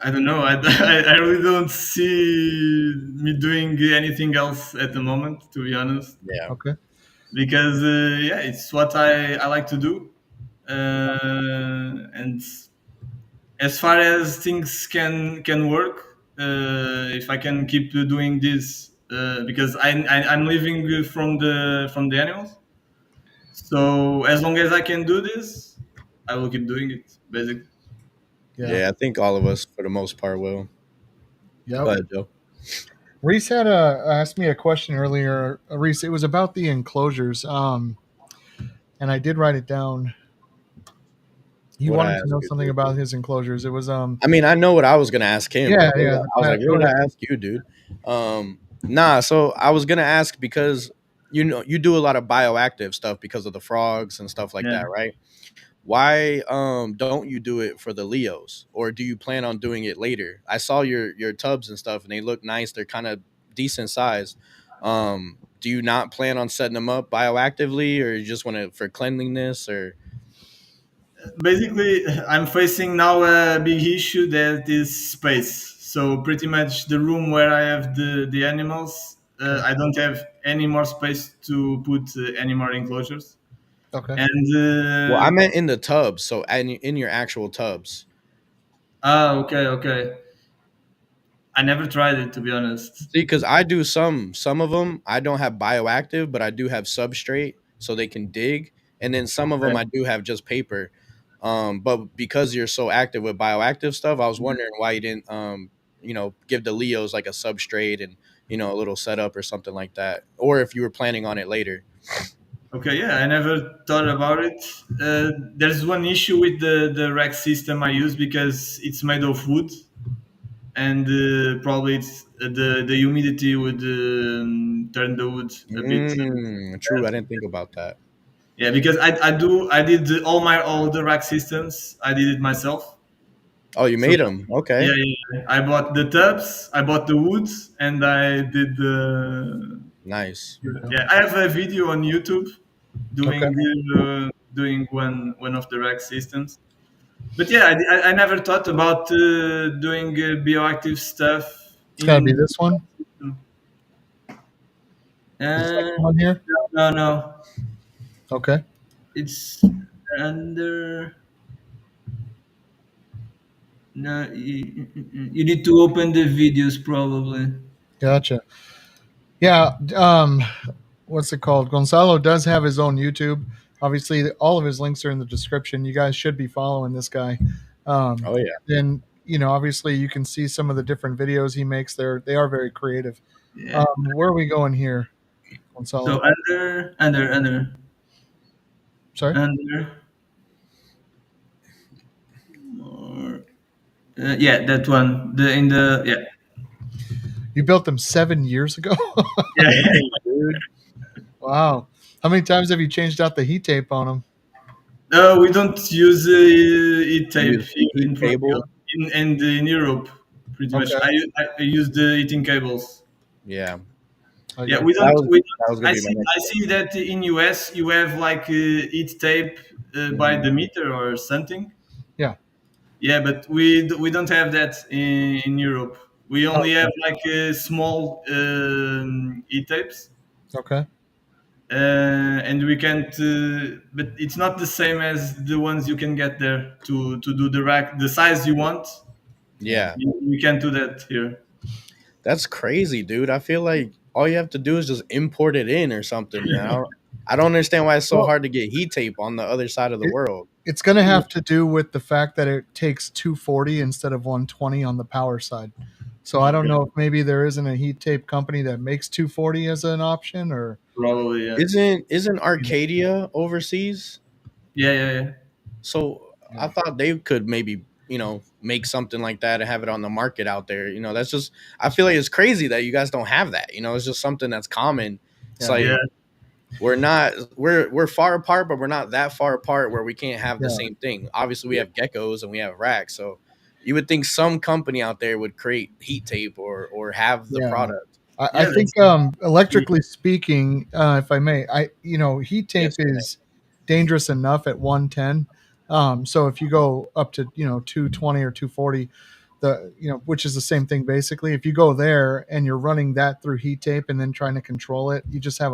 Speaker 2: I don't know. I really don't see me doing anything else at the moment, to be honest,
Speaker 3: Yeah.
Speaker 1: Okay.
Speaker 2: because yeah, it's what I like to do. And as far as things can work, if I can keep doing this, because I'm living from the animals. So as long as I can do this, I will keep doing it. Basically,
Speaker 1: Yeah.
Speaker 3: Yeah, I think all of us for the most part will.
Speaker 1: Yep.
Speaker 3: Go ahead, Joe.
Speaker 1: Reese had asked me a question earlier. Reese, it was about the enclosures. And I did write it down. He
Speaker 3: What I
Speaker 1: wanted to
Speaker 3: ask
Speaker 1: know
Speaker 3: you,
Speaker 1: something
Speaker 3: dude?
Speaker 1: about his enclosures. It was
Speaker 3: I mean, I know what I was gonna ask him,
Speaker 1: yeah,
Speaker 3: but
Speaker 1: yeah.
Speaker 3: I was like,
Speaker 1: Go
Speaker 3: what did
Speaker 1: ahead.
Speaker 3: I ask you, dude? Nah. So I was gonna ask because you do a lot of bioactive stuff because of the frogs and stuff like
Speaker 2: Yeah.
Speaker 3: that, right? Why don't you do it for the Leos, or do you plan on doing it later? I saw your tubs and stuff, and they look nice. They're kind of decent size. Do you not plan on setting them up bioactively, or you just want to for cleanliness, or
Speaker 2: Basically, I'm facing now a big issue that is space. So pretty much the room where I have the animals,
Speaker 1: Okay.
Speaker 2: I don't have any more space to put any more enclosures.
Speaker 1: Okay.
Speaker 2: And
Speaker 3: well, I meant in the tubs, so in your actual tubs.
Speaker 2: okay, okay. I never tried it, to be honest.
Speaker 3: See, because I do some of them. I don't have bioactive, but I do have substrate, so they can dig. And then some of them I do have just paper. But because you're so active with bioactive stuff, I was wondering why you didn't, give the Leos like a substrate and a little setup or something like that, or if you were planning on it later.
Speaker 2: Okay, yeah, I never thought about it. There's one issue with the rack system I use because it's made of wood, and probably it's the humidity would turn the wood a bit.
Speaker 3: True, I didn't think about that.
Speaker 2: Yeah, because I did all the rack systems. I did it myself.
Speaker 3: Oh, you
Speaker 2: So
Speaker 3: made them?
Speaker 2: yeah,
Speaker 3: Okay,
Speaker 2: yeah, yeah. I bought the tubs, I bought the woods, and I did the.
Speaker 3: nice.
Speaker 2: Yeah, I have a video on YouTube
Speaker 1: Okay.
Speaker 2: doing one of the rack systems. But yeah, I never thought about doing bioactive stuff
Speaker 1: It's got to be
Speaker 2: in.
Speaker 1: this one. The
Speaker 2: Uh,
Speaker 1: second one here.
Speaker 2: no, no,
Speaker 1: Okay.
Speaker 2: it's under. No, you need to open the videos probably.
Speaker 1: Gotcha. Yeah. What's it called? Goncalo does have his own YouTube. Obviously, all of his links are in the description. You guys should be following this guy.
Speaker 3: Oh yeah.
Speaker 1: Then obviously, you can see some of the different videos he makes. They are very creative.
Speaker 2: Yeah.
Speaker 1: Where are we going here,
Speaker 2: So
Speaker 1: Gonzalo? Sorry,
Speaker 2: under. More. Yeah, that one. The in the yeah.
Speaker 1: you built them 7 years ago.
Speaker 2: Yeah.
Speaker 3: Dude.
Speaker 1: Wow. How many times have you changed out the heat tape on them?
Speaker 2: No, we don't use heat
Speaker 3: You
Speaker 2: tape
Speaker 3: use
Speaker 2: here
Speaker 3: heat
Speaker 2: in Portugal.
Speaker 3: cable.
Speaker 2: In Europe, pretty much.
Speaker 1: Okay.
Speaker 2: I use the heating cables.
Speaker 3: Yeah,
Speaker 1: I
Speaker 2: Yeah,
Speaker 1: got
Speaker 2: we
Speaker 3: that
Speaker 2: don't.
Speaker 3: was
Speaker 2: We
Speaker 3: that was
Speaker 2: don't.
Speaker 3: gonna be my next
Speaker 2: I see that in US you have like heat tape by
Speaker 3: question.
Speaker 2: the meter or something.
Speaker 1: yeah.
Speaker 2: Yeah, but we don't have that in Europe. We only have
Speaker 1: Okay.
Speaker 2: like small heat tapes.
Speaker 1: Okay.
Speaker 2: And we can't but it's not the same as the ones you can get there to do the rack the size you want.
Speaker 1: Yeah.
Speaker 3: Yeah,
Speaker 2: We can't do that here.
Speaker 3: that's crazy, dude. I feel like all you have to do is just import it in or something. I don't understand why it's so
Speaker 1: Well,
Speaker 3: hard to get heat tape on the other side of the
Speaker 1: it,
Speaker 3: world.
Speaker 1: it's going to have to do with the fact that it takes 240 instead of 120 on the power side. So I don't
Speaker 2: Okay,
Speaker 1: know if maybe there isn't a heat tape company that makes 240 as an option, or
Speaker 2: probably, yeah.
Speaker 3: Isn't Arcadia overseas?
Speaker 2: Yeah, yeah, yeah.
Speaker 3: So I
Speaker 1: yeah.
Speaker 3: thought they could maybe make something like that and have it on the market out there. That's just I feel like it's crazy that you guys don't have that. It's just something that's common. It's
Speaker 1: Yeah.
Speaker 3: like
Speaker 2: Yeah,
Speaker 3: we're far apart, but we're not that far apart where we can't have the
Speaker 1: Yeah.
Speaker 3: same thing. Obviously, we
Speaker 2: yeah,
Speaker 3: have geckos and we have racks, so you would think some company out there would create heat tape or have the
Speaker 1: Yeah.
Speaker 3: product.
Speaker 1: I
Speaker 2: yeah,
Speaker 1: think electrically speaking, if I may, heat tape
Speaker 3: Yes, go ahead.
Speaker 1: is dangerous enough at 110. So if you go up to 220 or 240, which is the same thing basically. If you go there and you're running that through heat tape and then trying to control it, you just have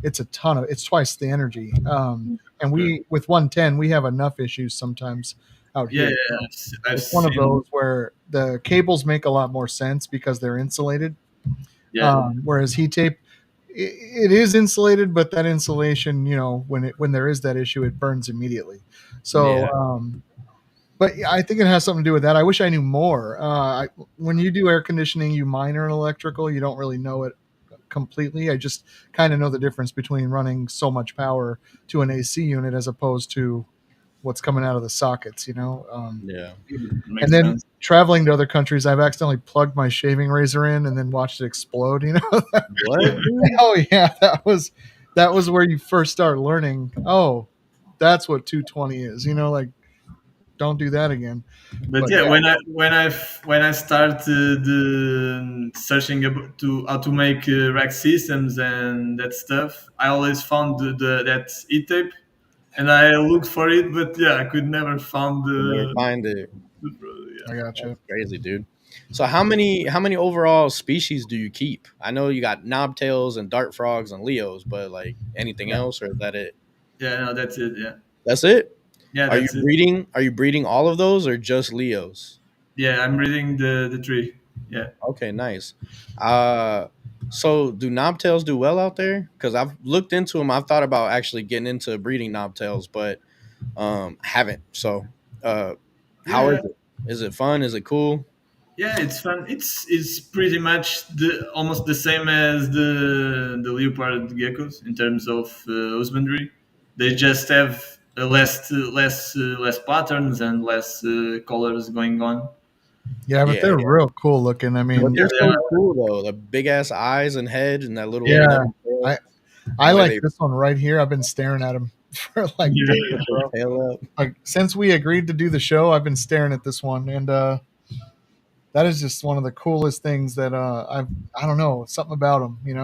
Speaker 1: it's twice the energy. And
Speaker 2: okay.
Speaker 1: we with 110 we have enough issues sometimes out
Speaker 2: Yeah,
Speaker 1: here.
Speaker 2: yeah, I've
Speaker 1: It's one of
Speaker 2: seen.
Speaker 1: those where the cables make a lot more sense because they're insulated,
Speaker 2: Yeah,
Speaker 1: whereas heat tape, it is insulated, but that insulation, when there is that issue, it burns immediately. So
Speaker 3: Yeah.
Speaker 1: But yeah, I think it has something to do with that. I wish I knew more. When you do air conditioning, you minor in electrical. You don't really know it completely. I just kind of know the difference between running so much power to an AC unit as opposed to what's coming out of the sockets.
Speaker 3: Yeah.
Speaker 1: And
Speaker 2: Makes
Speaker 1: then
Speaker 2: sense.
Speaker 1: traveling to other countries, I've accidentally plugged my shaving razor in and then watched it explode.
Speaker 3: What, dude?
Speaker 1: Oh yeah, that was where you first start learning. Oh, that's what 220 is. Like don't do that again.
Speaker 2: But
Speaker 1: But
Speaker 2: yeah,
Speaker 1: yeah,
Speaker 2: when I started searching to how to make rack systems and that stuff, I always found that e tape, and I looked for it, but yeah, I could never found
Speaker 3: Could never find it.
Speaker 2: the
Speaker 1: I
Speaker 2: yeah.
Speaker 1: got
Speaker 3: That's
Speaker 1: you.
Speaker 3: crazy, dude. So how many overall species do you keep? I know you got knobtails and dart frogs and leos, but like anything
Speaker 1: Yeah.
Speaker 3: else, or is that it?
Speaker 2: Yeah, no, that's it. Yeah,
Speaker 3: That's it.
Speaker 2: yeah,
Speaker 3: Are you
Speaker 2: that's it.
Speaker 3: breeding? Are you breeding all of those or just leos?
Speaker 2: Yeah, I'm reading the tree. Yeah,
Speaker 3: Okay, nice. Uh, so do knobtails do well out there? Because I've looked into them. I've thought about actually getting into breeding knobtails, but haven't. So, uh, how is
Speaker 2: yeah,
Speaker 3: it? Is it fun? Is it cool?
Speaker 2: yeah. It's fun. It's pretty much the almost the same as the leopard geckos in terms of husbandry. They just have less patterns and less colors going on.
Speaker 1: Yeah, but
Speaker 3: Yeah,
Speaker 1: they're real cool looking. I
Speaker 3: but
Speaker 1: mean,
Speaker 2: Yeah,
Speaker 3: they're so cool though. The big ass eyes and head and that little
Speaker 1: yeah,
Speaker 3: nubby tail.
Speaker 1: I
Speaker 3: The
Speaker 1: I
Speaker 3: way
Speaker 1: like
Speaker 3: they
Speaker 1: this one right here. I've been staring at him for like
Speaker 2: yeah.
Speaker 1: days,
Speaker 3: put their
Speaker 1: bro.
Speaker 3: tail up.
Speaker 1: Like since we agreed to do the show, I've been staring at this one, and that is just one of the coolest things that I don't know, something about them.
Speaker 3: We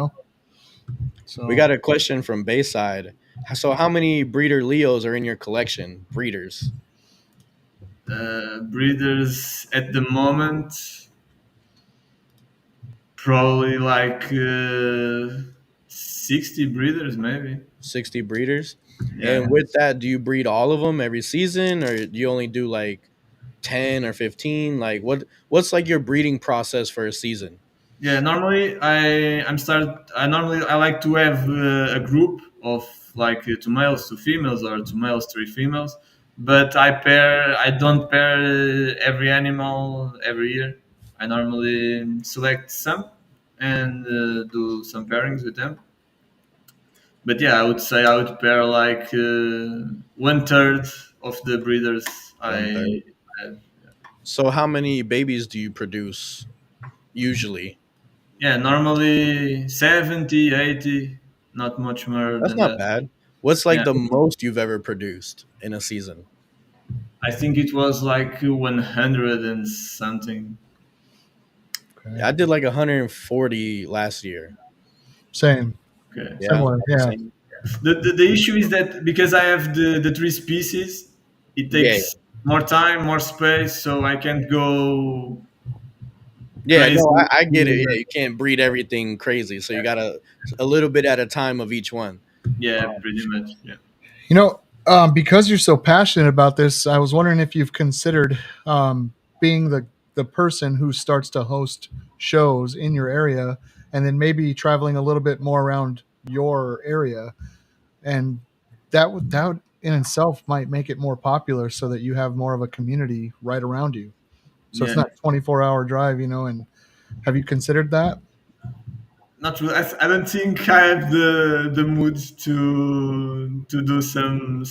Speaker 1: So
Speaker 3: got a question from Bayside. So, how many breeder Leos are in your collection? Breeders.
Speaker 2: Breeders at the moment probably like 60 breeders maybe.
Speaker 3: 60 breeders.
Speaker 2: Yeah.
Speaker 3: And with that, do you breed all of them every season or do you only do like 10 or 15? Like what's like your breeding process for a season?
Speaker 2: Yeah, normally I like to have a group of like two males, two females, or two males, three females. But I don't pair every animal every year. I normally select some and do some pairings with them. But yeah, I would say I would pair like 1/3 of the breeders
Speaker 3: One
Speaker 2: I
Speaker 3: third.
Speaker 2: have.
Speaker 3: So how many babies do you produce usually?
Speaker 2: Yeah, normally 70, 80, not much more
Speaker 3: That's
Speaker 2: than
Speaker 3: not
Speaker 2: that.
Speaker 3: bad. What's like
Speaker 2: Yeah,
Speaker 3: the most you've ever produced in a season?
Speaker 2: I think it was like 100 and something.
Speaker 1: okay,
Speaker 3: Yeah, I did like 140 last year.
Speaker 1: same,
Speaker 2: Okay.
Speaker 3: Yeah,
Speaker 1: similar. Yeah,
Speaker 3: same.
Speaker 2: The issue is that because I have the three species, it
Speaker 3: Yeah,
Speaker 2: takes more time, more space, so I can't go
Speaker 3: yeah,
Speaker 2: crazy.
Speaker 3: no, I get it. Yeah, you can't breed everything crazy, so you gotta a little bit at a time of each one.
Speaker 2: Yeah, pretty much. Yeah.
Speaker 1: because you're so passionate about this, I was wondering if you've considered being the person who starts to host shows in your area, and then maybe traveling a little bit more around your area, and that in itself might make it more popular, so that you have more of a community right around you. So it's
Speaker 2: Yeah.
Speaker 1: not 24-hour drive, and have you considered that?
Speaker 2: Not really. I don't think I have the mood to do some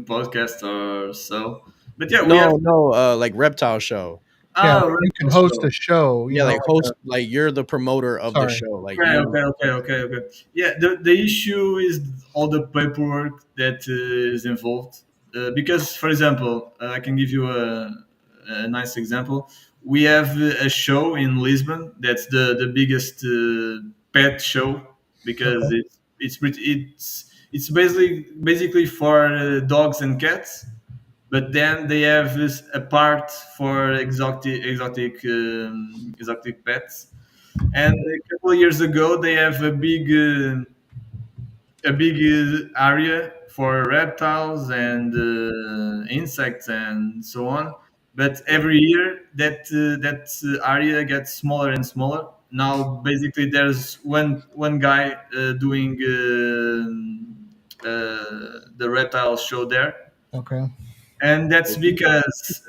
Speaker 2: podcast or so. But yeah, we have.
Speaker 3: No, no, like reptile show.
Speaker 1: Yeah,
Speaker 2: Oh,
Speaker 1: like you can
Speaker 2: rental
Speaker 1: host
Speaker 2: show.
Speaker 1: a show,
Speaker 3: Yeah, like
Speaker 1: like
Speaker 3: host, like you're the promoter of the
Speaker 1: sorry.
Speaker 3: show. Like
Speaker 2: Okay,
Speaker 3: you,
Speaker 2: okay, okay, okay, okay. Yeah, the issue is all the paperwork that is involved. Because, for example, I can give you a nice example. We have a show in Lisbon that's the biggest pet show because
Speaker 1: Okay.
Speaker 2: it's basically for dogs and cats, but then they have this a part for exotic pets. And a couple of years ago, they have a big area for reptiles and insects and so on. But every year, that area gets smaller and smaller. Now, basically, there's one guy doing the reptile show there,
Speaker 1: Okay.
Speaker 2: and that's because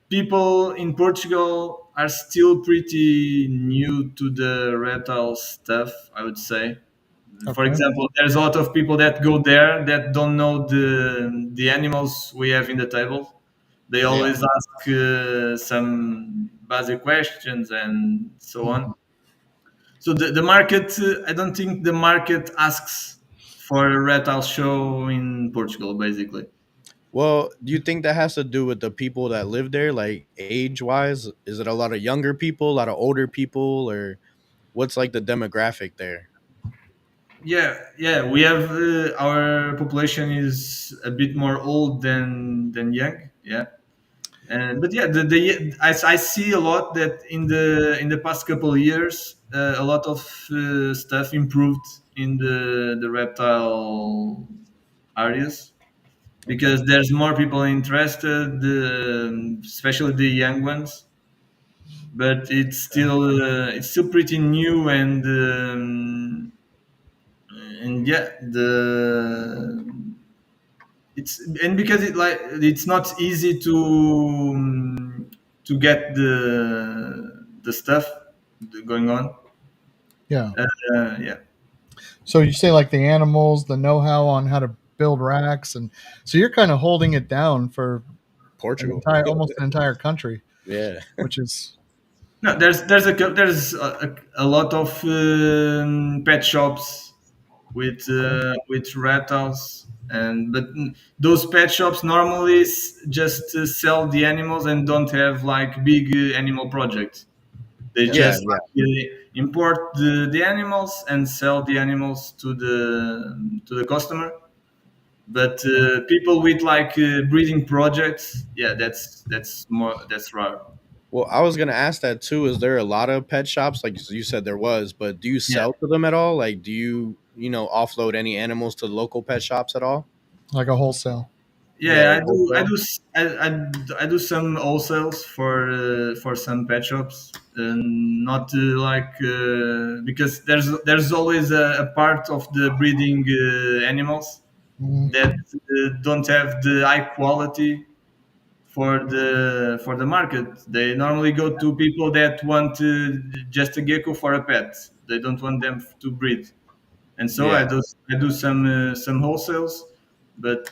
Speaker 2: people in Portugal are still pretty new to the reptile stuff, I would say. For
Speaker 1: Okay.
Speaker 2: example, there's a lot of people that go there that don't know the animals we have in the table. They
Speaker 3: Yeah.
Speaker 2: always ask some basic questions and so on.
Speaker 1: Mhm.
Speaker 2: So the market, I don't think the market asks for a reptile show in Portugal, basically.
Speaker 3: Well, do you think that has to do with the people that live there, like age wise? Is it a lot of younger people, a lot of older people, or what's like the demographic there?
Speaker 2: Yeah. We have our population is a bit more old than young. Yeah, and but yeah, I see a lot that in the past couple of years, a lot of stuff improved in the reptile areas
Speaker 1: Okay.
Speaker 2: because there's more people interested, especially the young ones. But it's still pretty new and yeah it's and because it's not easy to get the stuff going on.
Speaker 1: Yeah.
Speaker 2: Yeah,
Speaker 1: So you say like the animals, the know-how on how to build racks, and so you're kind of holding it down for an
Speaker 3: Portugal.
Speaker 1: entire, almost an entire country,
Speaker 3: Yeah.
Speaker 1: which is
Speaker 2: no, there's a lot of pet shops
Speaker 1: okay.
Speaker 2: with reptiles, and but those pet shops normally just sell the animals and don't have like big animal projects. They
Speaker 1: Yeah.
Speaker 3: Yeah.
Speaker 2: just
Speaker 3: Yeah.
Speaker 2: import the animals and sell the animals to the customer. But people with like breeding projects, yeah, that's rare.
Speaker 3: Well, I was gonna ask that too. Is there a lot of pet shops? Like you said, there was, but do you
Speaker 2: Yeah,
Speaker 3: sell to them at all? Like, do you offload any animals to local pet shops at all?
Speaker 1: Like a wholesale.
Speaker 3: Yeah,
Speaker 2: yeah.
Speaker 3: like wholesale.
Speaker 2: I do some wholesales for some pet shops, and not like because there's always a part of the breeding animals
Speaker 1: Mhm.
Speaker 2: that don't have the high quality for the market. They normally go to people that want just a gecko for a pet. They don't want them to breed, and so
Speaker 3: Yeah,
Speaker 2: I do some wholesales, but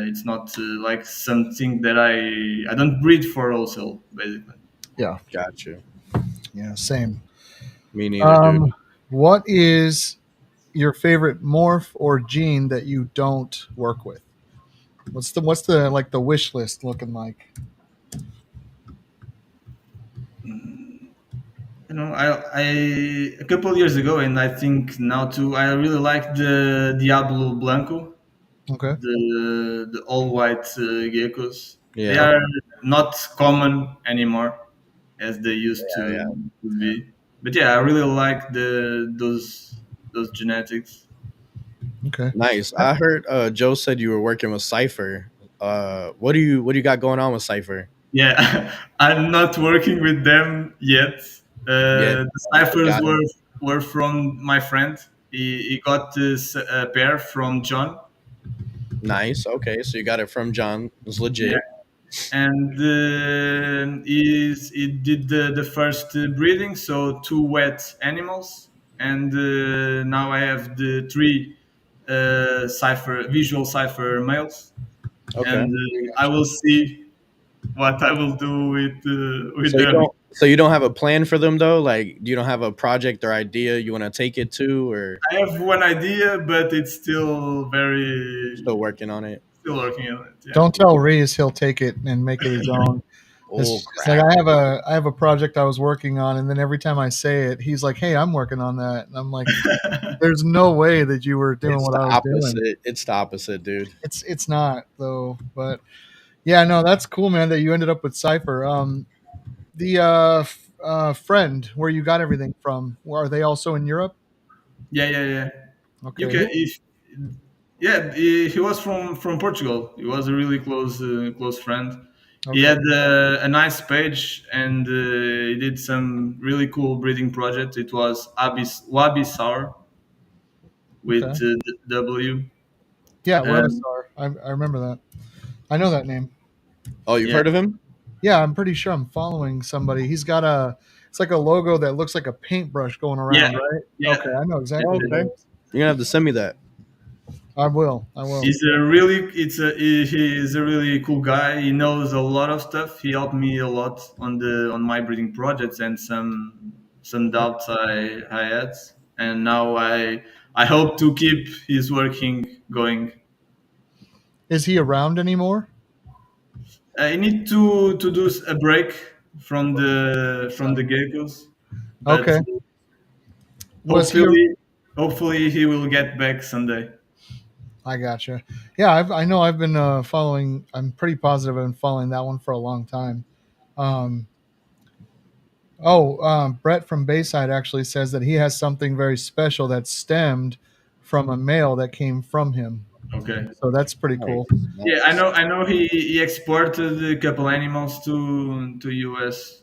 Speaker 2: it's not like something that I don't breed for wholesale basically.
Speaker 1: Yeah.
Speaker 3: got you.
Speaker 1: Yeah. Same.
Speaker 3: Me neither, dude.
Speaker 1: What is your favorite morph or gene that you don't work with? What's the like the wish list looking like?
Speaker 2: I a couple of years ago, and I think now too, I really like the Diablo Blanco,
Speaker 1: Okay.
Speaker 2: the all white geckos. They
Speaker 3: Yeah,
Speaker 2: are not common anymore as they used
Speaker 3: yeah, yeah.
Speaker 2: to be. But yeah, I really like those genetics.
Speaker 1: Okay.
Speaker 3: Nice. I heard Joe said you were working with Cipher. What do you got going on with Cipher?
Speaker 2: Yeah, I'm not working with them yet.
Speaker 3: Yeah,
Speaker 2: The ciphers
Speaker 3: got it.
Speaker 2: were from my friend. He got this pair from John.
Speaker 3: Nice. Okay, so you got it from John. It's
Speaker 2: Yeah,
Speaker 3: legit.
Speaker 2: and he did the first breeding, so two wet animals, and now I have the three visual cipher males,
Speaker 3: Okay.
Speaker 2: and I will see what I will do with
Speaker 3: So you
Speaker 2: them.
Speaker 3: don't have a plan for them though? Like you don't have a project or idea you want to take it to, or
Speaker 2: I have one idea, but it's still
Speaker 3: still working on it?
Speaker 2: still working on it. Yeah.
Speaker 1: Don't tell Reese he'll take it and make it his own.
Speaker 3: Oh
Speaker 1: It's like
Speaker 3: crap!
Speaker 1: I have a project I was working on, and then every time I say it, he's like, "Hey, I'm working on that," and I'm like, "There's no way that you were doing
Speaker 3: It's
Speaker 1: what
Speaker 3: the
Speaker 1: I was doing."
Speaker 3: opposite. It's the opposite, dude.
Speaker 1: It's not though, but yeah, no, that's cool, man. That you ended up with Cipher. The friend where you got everything from, are they also in Europe?
Speaker 2: Yeah. You
Speaker 1: Okay,
Speaker 2: can
Speaker 1: who?
Speaker 2: if yeah. He was from Portugal. He was a really close friend. He
Speaker 1: Okay,
Speaker 2: had a nice page, and he did some really cool breeding project. It was Wabi Sour with
Speaker 1: okay,
Speaker 2: W.
Speaker 1: yeah,
Speaker 2: Um,
Speaker 1: Webisar. I remember that. I know that name.
Speaker 3: Oh, you've
Speaker 2: Yeah,
Speaker 3: heard of him?
Speaker 1: Yeah, I'm pretty sure I'm following somebody. He's got it's like a logo that looks like a paintbrush going
Speaker 2: yeah,
Speaker 1: around, right?
Speaker 2: yeah.
Speaker 1: Okay, I know exactly
Speaker 3: Oh,
Speaker 1: what
Speaker 3: okay.
Speaker 1: it is.
Speaker 3: You're gonna have to send me that.
Speaker 1: I will. I will.
Speaker 2: He is a really cool guy. He knows a lot of stuff. He helped me a lot on my breeding projects and some doubts I had. And now I hope to keep his working going.
Speaker 1: Is he around anymore?
Speaker 2: I need to do a break from the geckos, but
Speaker 1: Okay. Was he?
Speaker 2: hopefully he will get back someday.
Speaker 1: I gotcha. Yeah, I know I've been following. I'm pretty positive I've been following that one for a long time. Um, Brett from Bayside actually says that he has something very special that stemmed from a male that came from him.
Speaker 2: Okay.
Speaker 1: So that's pretty
Speaker 3: Nice.
Speaker 1: cool.
Speaker 2: Yeah, I know.
Speaker 3: Nice.
Speaker 2: I know. He exported a couple animals to US.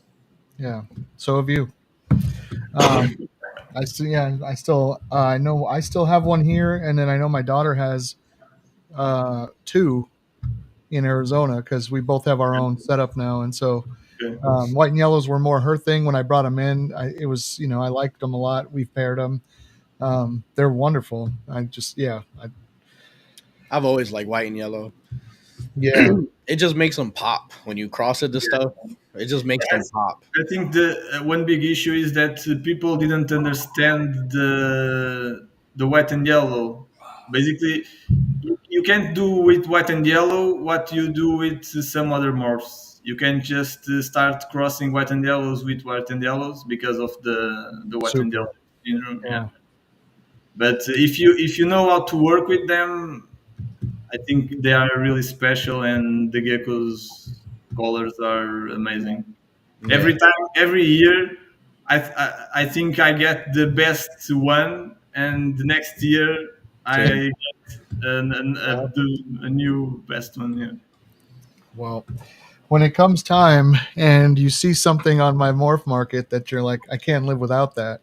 Speaker 1: Yeah. So have you. Um, I still, yeah, I still, I know I still have one here, and then I know my daughter has two in Arizona because we both have our own setup now, and so
Speaker 2: Okay.
Speaker 1: white and yellows were more her thing when I brought them in. It was, I liked them a lot. We've paired them. They're wonderful.
Speaker 3: I've always liked white and yellow.
Speaker 1: Yeah,
Speaker 3: It just makes them pop when you cross it to stuff. It just makes them pop.
Speaker 2: I think the one big issue is that people didn't understand the white and yellow. Basically, you can't do with white and yellow what you do with some other morphs. You can just start crossing white and yellows with white and yellows because of the white and
Speaker 1: super.
Speaker 2: yellow syndrome. Yeah.
Speaker 1: Yeah,
Speaker 2: But if you know how to work with them, I think they are really special, and the geckos colors are amazing.
Speaker 3: Yeah.
Speaker 2: Every year, I think I get the best one, and the next year I
Speaker 1: same.
Speaker 2: get a new best one. Yeah.
Speaker 1: Well, when it comes time and you see something on my morph market that you're like, I can't live without that,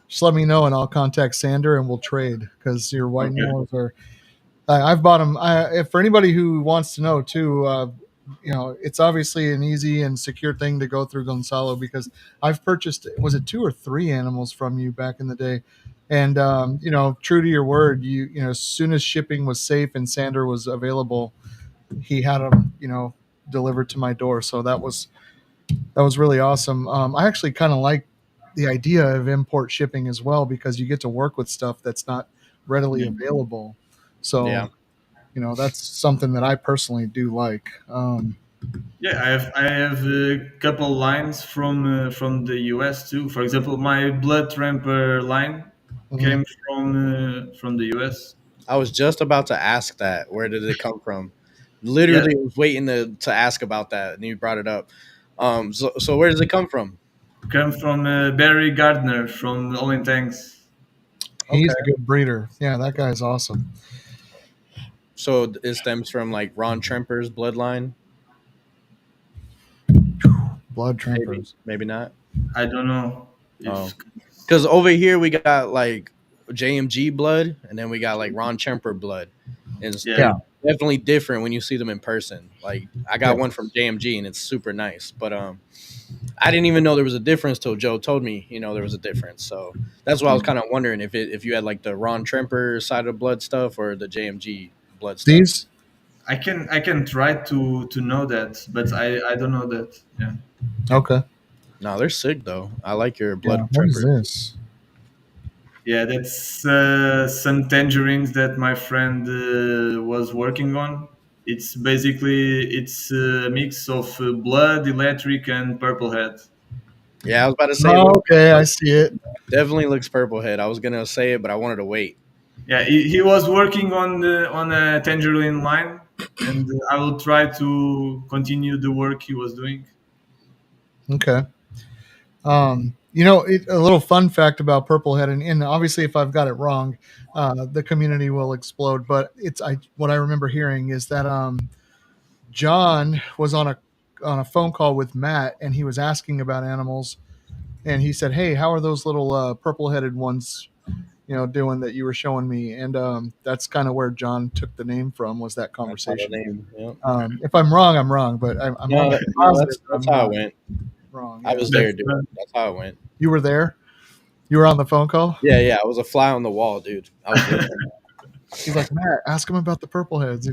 Speaker 1: just let me know and I'll contact Sander and we'll trade because your white and
Speaker 2: Okay.
Speaker 1: yellows are. I've bought them. For anybody who wants to know too, it's obviously an easy and secure thing to go through Goncalo because I've purchased, was it 2 or 3 animals from you back in the day, and true to your word, as soon as shipping was safe and Sander was available, he had them, delivered to my door. So that was really awesome. I actually kind of like the idea of import shipping as well because you get to work with stuff that's not readily
Speaker 2: Yeah.
Speaker 1: available.
Speaker 3: Yeah.
Speaker 1: So that's something that I personally do like.
Speaker 2: Yeah, I have a couple lines from the US too. For example, my blood tramper line
Speaker 1: Mhm.
Speaker 2: came from the US.
Speaker 3: I was just about to ask that. Where did it come from?
Speaker 2: Yeah,
Speaker 3: Literally was waiting to ask about that, and you brought it up. So where does it come from?
Speaker 2: come from Barry Gardner from All in Tanks.
Speaker 1: He's
Speaker 3: Okay.
Speaker 1: a good breeder. Yeah, that guy's awesome.
Speaker 3: So it stems from like Ron Tremper's bloodline.
Speaker 1: Blood
Speaker 3: Maybe,
Speaker 1: Trampers.
Speaker 3: maybe not.
Speaker 2: I don't know
Speaker 3: Oh,
Speaker 2: if
Speaker 3: because over here we got like JMG blood, and then we got like Ron Tremper blood, and
Speaker 2: yeah.
Speaker 1: Yeah,
Speaker 3: they're definitely different when you see them in person. Like I
Speaker 1: yeah.
Speaker 3: got one from JMG, and it's super nice. But I didn't even know there was a difference till Joe told me. There was a difference. So that's why I was kind of wondering if you had like the Ron Tremper side of blood stuff or the JMG blood stuff.
Speaker 1: These.
Speaker 2: I can try to know that, but I don't know that. Yeah.
Speaker 1: Okay.
Speaker 3: No, they're sick though. I like your
Speaker 1: Yeah.
Speaker 3: blood
Speaker 1: What is
Speaker 3: Tremper.
Speaker 1: this?
Speaker 2: Yeah, that's some tangerines that my friend was working on. It's a mix of blood, electric, and purple head.
Speaker 3: Yeah, I was about to say it
Speaker 1: Oh,
Speaker 3: looks
Speaker 1: okay, I see it.
Speaker 3: definitely looks purple head. I was gonna say it, but I wanted to wait.
Speaker 2: Yeah, he was working on a tangerine line, and I will try to continue the work he was doing.
Speaker 1: Okay. A little fun fact about Purple Head, and obviously, if I've got it wrong, the community will explode. But what I remember hearing is that John was on a phone call with Matt, and he was asking about animals, and he said, "Hey, how are those little purple-headed ones?" doing that you were showing me, and that's kind of where John took the name from, was that
Speaker 3: That's how the
Speaker 1: conversation.
Speaker 3: name. Yeah.
Speaker 1: If I'm wrong, I'm wrong, but I'm
Speaker 3: No,
Speaker 1: almost
Speaker 3: no,
Speaker 1: positive that
Speaker 3: that's
Speaker 1: I'm
Speaker 3: how
Speaker 1: not
Speaker 3: it went.
Speaker 1: wrong.
Speaker 3: I
Speaker 1: Yeah,
Speaker 3: was there,
Speaker 2: That's
Speaker 3: dude. That's how it went.
Speaker 1: you were there. You were on the phone call.
Speaker 3: Yeah, yeah. I was a fly on the wall, dude. I was listening.
Speaker 1: He's like, Matt, ask him about the purple heads.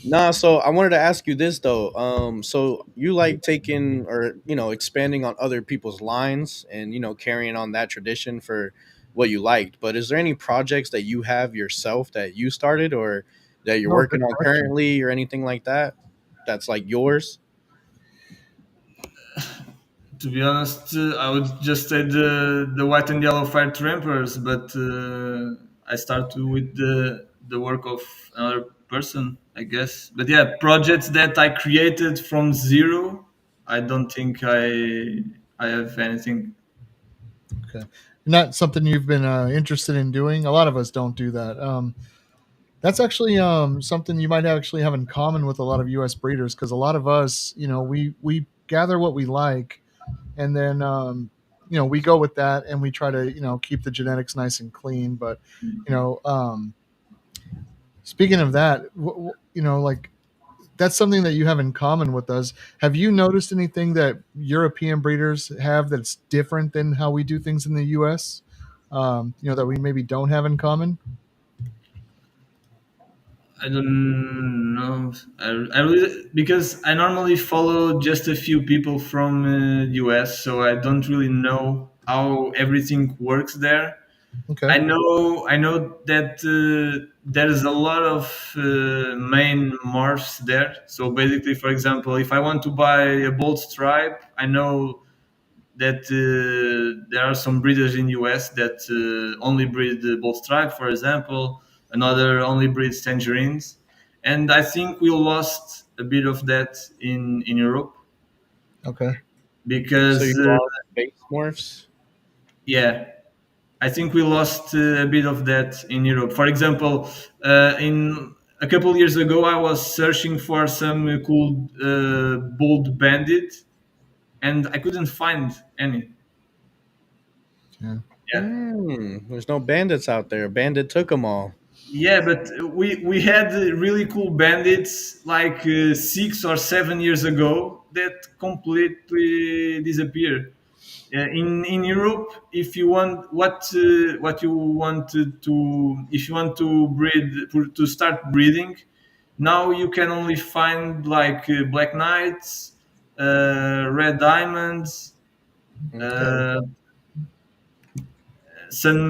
Speaker 3: Nah, so I wanted to ask you this though. So you like taking or expanding on other people's lines and carrying on that tradition for what you liked. But is there any projects that you have yourself that you started or that you're
Speaker 1: No,
Speaker 3: working
Speaker 1: good
Speaker 3: on
Speaker 1: question.
Speaker 3: currently or anything like that? That's like yours.
Speaker 2: To be honest, I would just say the white and yellow fire trampers, but I start with the work of another person, I guess. But yeah, projects that I created from zero, I don't think I have anything.
Speaker 1: Okay, not something you've been interested in doing. A lot of us don't do that. That's actually something you might actually have in common with a lot of U.S. breeders, because a lot of us, we gather what we like, and then we go with that, and we try to keep the genetics nice and clean. But you know, speaking of that, like, that's something that you have in common with us. Have you noticed anything that European breeders have that's different than how we do things in the U.S.? That we maybe don't have in common.
Speaker 2: I don't know. I really, because I normally follow just a few people from US, so I don't really know how everything works there.
Speaker 1: Okay.
Speaker 2: I know that there's a lot of main morphs there. So basically, for example, if I want to buy a bold stripe, I know that there are some breeders in US that only breed the bold stripe, for example. Another only breeds tangerines, and I think we lost a bit of that in Europe
Speaker 1: Okay.
Speaker 3: So you
Speaker 2: because
Speaker 3: lost base morphs.
Speaker 2: yeah, I think we lost a bit of that in Europe. For example, in a couple of years ago, I was searching for some cool bold bandit, and I couldn't find any.
Speaker 1: Yeah.
Speaker 2: Yeah,
Speaker 3: There's no bandits out there. Bandit took them all.
Speaker 2: yeah, but we had really cool bandits like 6 or 7 years ago that completely disappeared. In Europe, if you want what you want to if you want to breed to start breeding, now you can only find like black knights, red diamonds,
Speaker 3: Okay.
Speaker 2: uh, some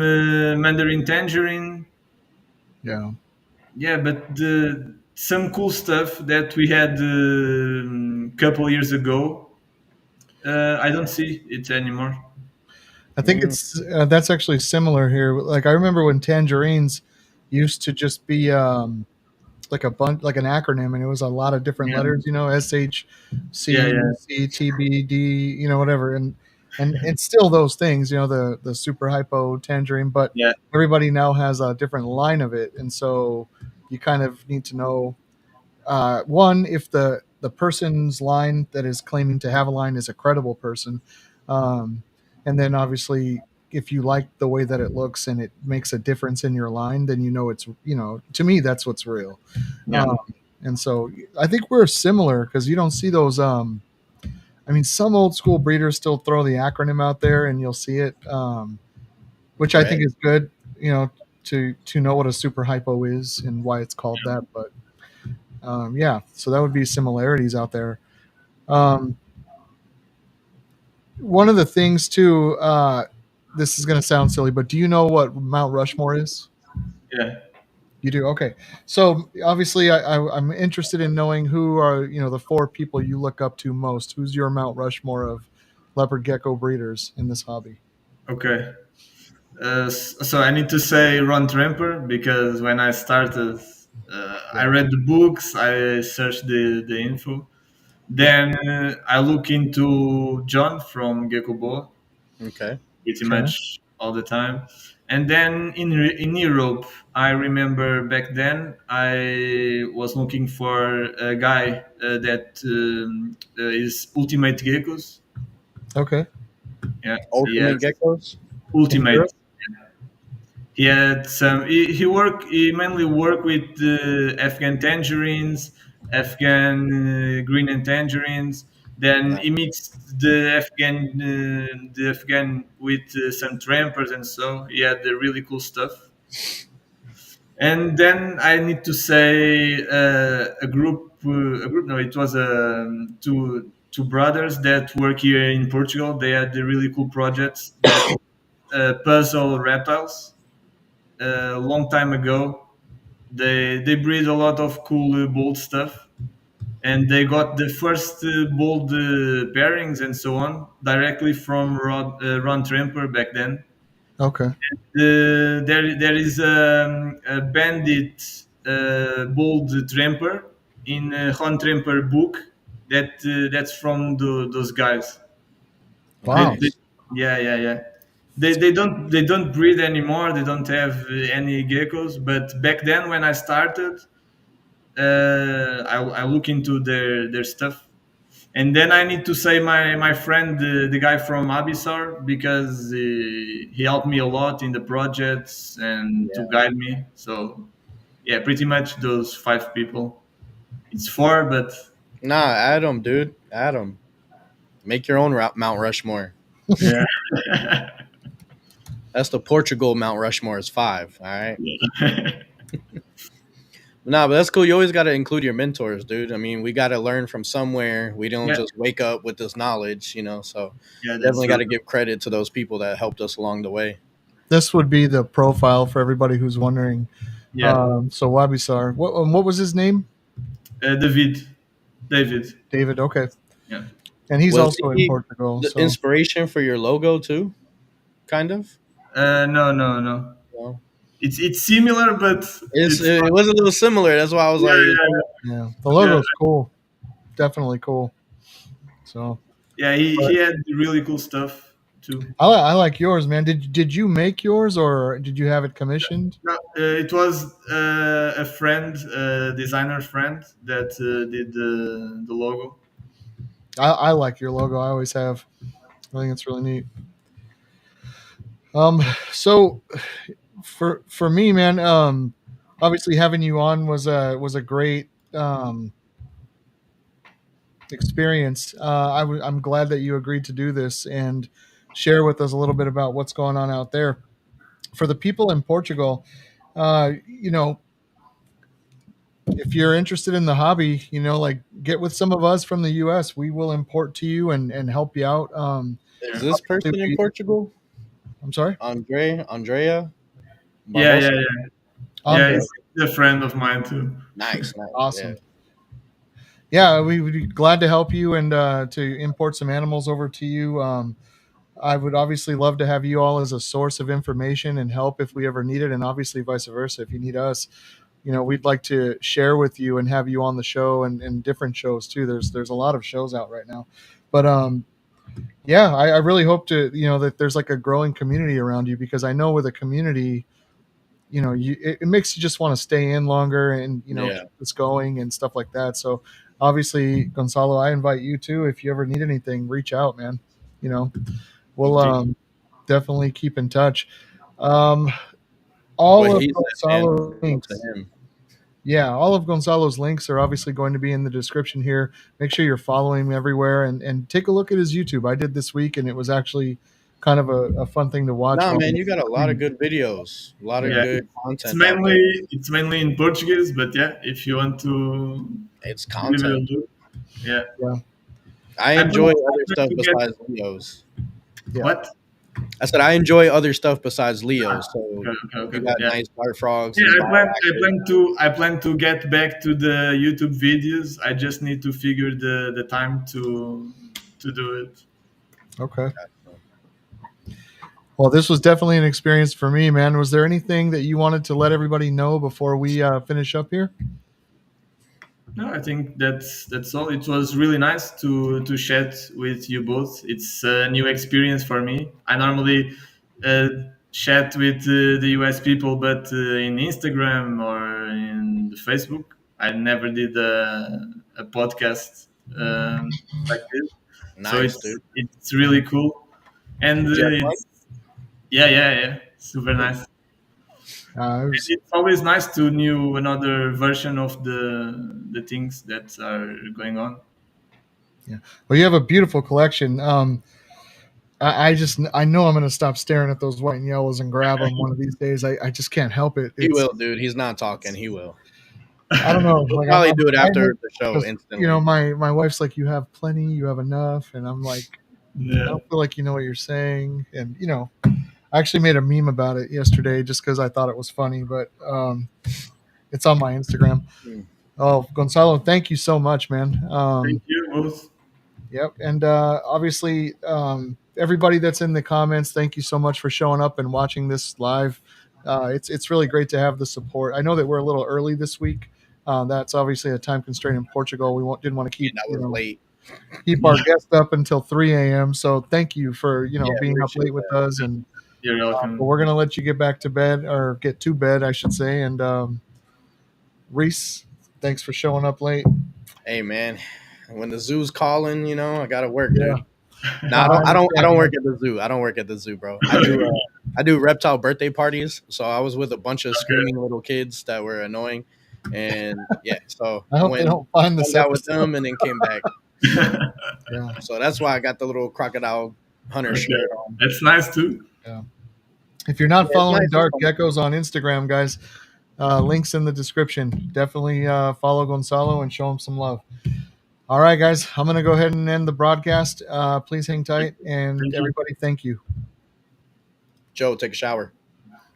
Speaker 2: mandarin tangerine.
Speaker 1: Yeah.
Speaker 2: Yeah, but some cool stuff that we had a couple years ago, I don't see it anymore.
Speaker 1: I think
Speaker 3: Mm,
Speaker 1: it's that's actually similar here. Like, I remember when tangerines used to just be like a bunch, like an acronym, and it was a lot of different
Speaker 2: Yeah,
Speaker 1: letters. SH,
Speaker 2: yeah,
Speaker 1: C,
Speaker 2: yeah,
Speaker 1: C, T, B, D. Whatever, and it's still those things. The super hypo tangerine, but
Speaker 2: yeah,
Speaker 1: everybody now has a different line of it, and so you kind of need to know, one, if the person's line that is claiming to have a line is a credible person, um, and then obviously, if you like the way that it looks and it makes a difference in your line, then it's, to me, that's what's real.
Speaker 2: yeah,
Speaker 1: um, and so I think we're similar, because you don't see those. I mean, some old school breeders still throw the acronym out there, and you'll see it, which I think
Speaker 3: right.
Speaker 1: is good, to know what a super hypo is and why it's called that. But yeah, so that would be similarities out there. Um, One of the things too, this is going to sound silly, but do you know what Mount Rushmore is?
Speaker 2: yeah.
Speaker 1: You do? Okay. So obviously, I'm interested in knowing who are, the four people you look up to most. Who's your Mount Rushmore of leopard gecko breeders in this hobby?
Speaker 2: Okay. So I need to say Ron Tramper because when I started, I
Speaker 1: Yeah.
Speaker 2: read the books, I searched the info.
Speaker 1: Yep.
Speaker 2: Then I look into John from GECKOBOA
Speaker 3: Okay.
Speaker 2: pretty
Speaker 1: Okay.
Speaker 2: much all the time. And then in Europe, I remember back then I was looking for a guy that is Ultimate Geckos.
Speaker 1: Okay.
Speaker 2: Yeah,
Speaker 3: Ultimate
Speaker 2: yes,
Speaker 3: geckos.
Speaker 1: In
Speaker 2: Ultimate.
Speaker 1: Europe?
Speaker 2: He had some. He mainly worked with Afghan tangerines, Afghan green and tangerines. Then he mixed the Afghan with some trampers, and so he had the really cool stuff. And then I need to say a group. No, it was two brothers that work here in Portugal. They had the really cool projects that puzzle reptiles. A long time ago, they breed a lot of cool bold stuff, and they got the first bold pairings and so on directly from Ron Tremper back then.
Speaker 1: Okay.
Speaker 2: There is a bandit bold Tremper in Ron Tremper book that's from those guys. They,
Speaker 1: Wow.
Speaker 2: they, yeah, yeah, yeah. They don't breed anymore. They don't have any geckos. But back then, when I started, I look into their stuff, and then I need to say my friend, the guy from Abisar, because he helped me a lot in the projects and to
Speaker 3: Yeah.
Speaker 2: guide me. So yeah, pretty much those five people. It's four, but
Speaker 3: Nah, Adam, dude, Adam, make your own Mount Rushmore.
Speaker 2: yeah.
Speaker 3: That's the Portugal Mount Rushmore is 5. All right. Nah, but that's cool. You always got to include your mentors, dude. I mean, we got to learn from somewhere. We don't
Speaker 2: Yeah,
Speaker 3: just wake up with this knowledge, you know. So
Speaker 2: yeah, that's
Speaker 3: definitely got
Speaker 2: true.
Speaker 3: to give credit to those people that helped us along the way.
Speaker 1: This would be the profile for everybody who's wondering.
Speaker 2: Yeah,
Speaker 1: So Wabisar, what was his name?
Speaker 2: David.
Speaker 1: David. Okay,
Speaker 2: Yeah.
Speaker 1: and he's
Speaker 3: Was
Speaker 1: also in
Speaker 3: he
Speaker 1: Portugal.
Speaker 3: the
Speaker 1: So
Speaker 3: inspiration for your logo too? Kind of.
Speaker 2: No, no, no.
Speaker 3: No.
Speaker 2: It's similar, but it's
Speaker 3: It
Speaker 2: not.
Speaker 3: was a little similar. That's why I was
Speaker 2: Yeah,
Speaker 3: like,
Speaker 1: yeah, the
Speaker 2: yeah,
Speaker 1: logo's cool. Definitely cool. So
Speaker 2: yeah. He had really cool stuff too.
Speaker 1: I like yours, man. Did you make yours or did you have it commissioned?
Speaker 2: No, it was a friend, designer friend, that did the logo.
Speaker 1: I like your logo. I always have. I think it's really neat. So for me, man, obviously having you on was a great experience. I'm glad that you agreed to do this and share with us a little bit about what's going on out there. For the people in Portugal, you know, if you're interested in the hobby, you know, like get with some of us from the U.S. We will import to you and help you out.
Speaker 3: is
Speaker 2: Yeah,
Speaker 3: this person in Portugal?
Speaker 1: I'm sorry,
Speaker 3: Andrea
Speaker 2: yeah,
Speaker 3: Barbosa?
Speaker 2: yeah, yeah. Yeah,
Speaker 1: Andre.
Speaker 2: he's a friend of mine too.
Speaker 3: Nice, nice. Yeah.
Speaker 1: Awesome. Yeah, we would be glad to help you and to import some animals over to you. I would obviously love to have you all as a source of information and help if we ever need it, and obviously vice versa. If you need us, you know, we'd like to share with you and have you on the show and different shows too. There's a lot of shows out right now, but yeah, I really hope to that there's like a growing community around you because I know with a community, it makes you just want to stay in longer and
Speaker 3: Yeah.
Speaker 1: keep this going and stuff like that. So obviously, Gonzalo, I invite you too. If you ever need anything, reach out, man. You know, we'll definitely keep in touch. Um, all
Speaker 3: What
Speaker 1: of
Speaker 3: he said, man,
Speaker 1: Gonzalo's
Speaker 3: up to
Speaker 1: links,
Speaker 3: him.
Speaker 1: yeah, all of Gonzalo's links are obviously going to be in the description here. Make sure you're following him everywhere and take a look at his YouTube. I did this week and it was actually kind of a fun thing to watch.
Speaker 3: Nah,
Speaker 1: While
Speaker 3: man, you got a lot of good videos, a lot of
Speaker 1: yeah,
Speaker 2: Yeah,
Speaker 3: good
Speaker 2: it's
Speaker 3: content out
Speaker 2: mainly
Speaker 3: there.
Speaker 2: it's mainly in Portuguese, but yeah, if you want to
Speaker 3: It's
Speaker 2: give it a
Speaker 3: content.
Speaker 2: look, yeah.
Speaker 1: yeah,
Speaker 3: I
Speaker 2: I
Speaker 3: enjoy
Speaker 2: plan, I
Speaker 3: other
Speaker 2: plan
Speaker 3: stuff
Speaker 2: to get
Speaker 3: besides Leo's.
Speaker 1: yeah.
Speaker 2: what?
Speaker 3: I said I enjoy other stuff besides Leo's. So
Speaker 2: Okay, okay,
Speaker 3: you
Speaker 2: okay.
Speaker 3: got
Speaker 2: Yeah.
Speaker 3: nice dart frogs
Speaker 2: Yeah,
Speaker 3: and
Speaker 2: I plan to get back to the YouTube videos. I just need to figure the time to do it.
Speaker 1: Okay. Well, this was definitely an experience for me, man. Was there anything that you wanted to let everybody know before we finish up here?
Speaker 2: No, I think that's all. It was really nice to chat with you both. It's a new experience for me. I normally uh, chat with the US people, but in Instagram or in the Facebook, I never did a podcast like this. So
Speaker 3: nice, dude.
Speaker 2: it's really cool, and
Speaker 3: Did you have fun?
Speaker 2: it's yeah, yeah, yeah, super nice. It's always nice to know another version of the things that are going on.
Speaker 1: Yeah. Well, you have a beautiful collection. I know I'm going to stop staring at those white and yellows and grab them one of these days. I just can't help it.
Speaker 3: He will, dude. He's not talking. He will.
Speaker 1: I don't know.
Speaker 3: He'll
Speaker 1: Like
Speaker 3: probably do it after the show
Speaker 1: because,
Speaker 3: instantly.
Speaker 1: my wife's like, you have plenty, you have enough, and I'm like, I
Speaker 2: Yeah.
Speaker 1: don't feel like you know what you're saying. And I actually made a meme about it yesterday just because I thought it was funny, but it's on my Instagram. Oh, Goncalo, thank you so much, man.
Speaker 2: Thank you both.
Speaker 1: Yep, and obviously, everybody that's in the comments, thank you so much for showing up and watching this live. It's really great to have the support. I know that we're a little early this week. That's obviously a time constraint in Portugal. Didn't want to keep
Speaker 3: That was late.
Speaker 1: keep our guests up until 3 a.m. So thank you for being up late with us, and
Speaker 2: You're welcome.
Speaker 1: we're gonna let you get back to bed, or get to bed, I should say. And Riys, thanks for showing up late.
Speaker 3: Hey, man, when the zoo's calling, I gotta work,
Speaker 1: Yeah.
Speaker 3: dude. No, I don't work at the zoo. I don't work at the zoo, bro. I do reptile birthday parties. So I was with a bunch of screaming little kids that were annoying, and yeah. So
Speaker 1: I hope they don't find this
Speaker 3: hung out with
Speaker 1: episode.
Speaker 3: them and then came back.
Speaker 1: Yeah.
Speaker 3: So that's why I got the little crocodile hunter shirt on.
Speaker 2: That's nice too.
Speaker 1: Yeah. If you're not
Speaker 3: Yeah, it's
Speaker 1: following
Speaker 3: nice.
Speaker 1: Dark Geckos on Instagram, guys, links in the description. Definitely follow Goncalo and show him some love. All right, guys, I'm going to go ahead and end the broadcast. Please hang tight, and everybody, thank you.
Speaker 3: Joe, take a shower.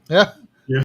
Speaker 1: Yeah.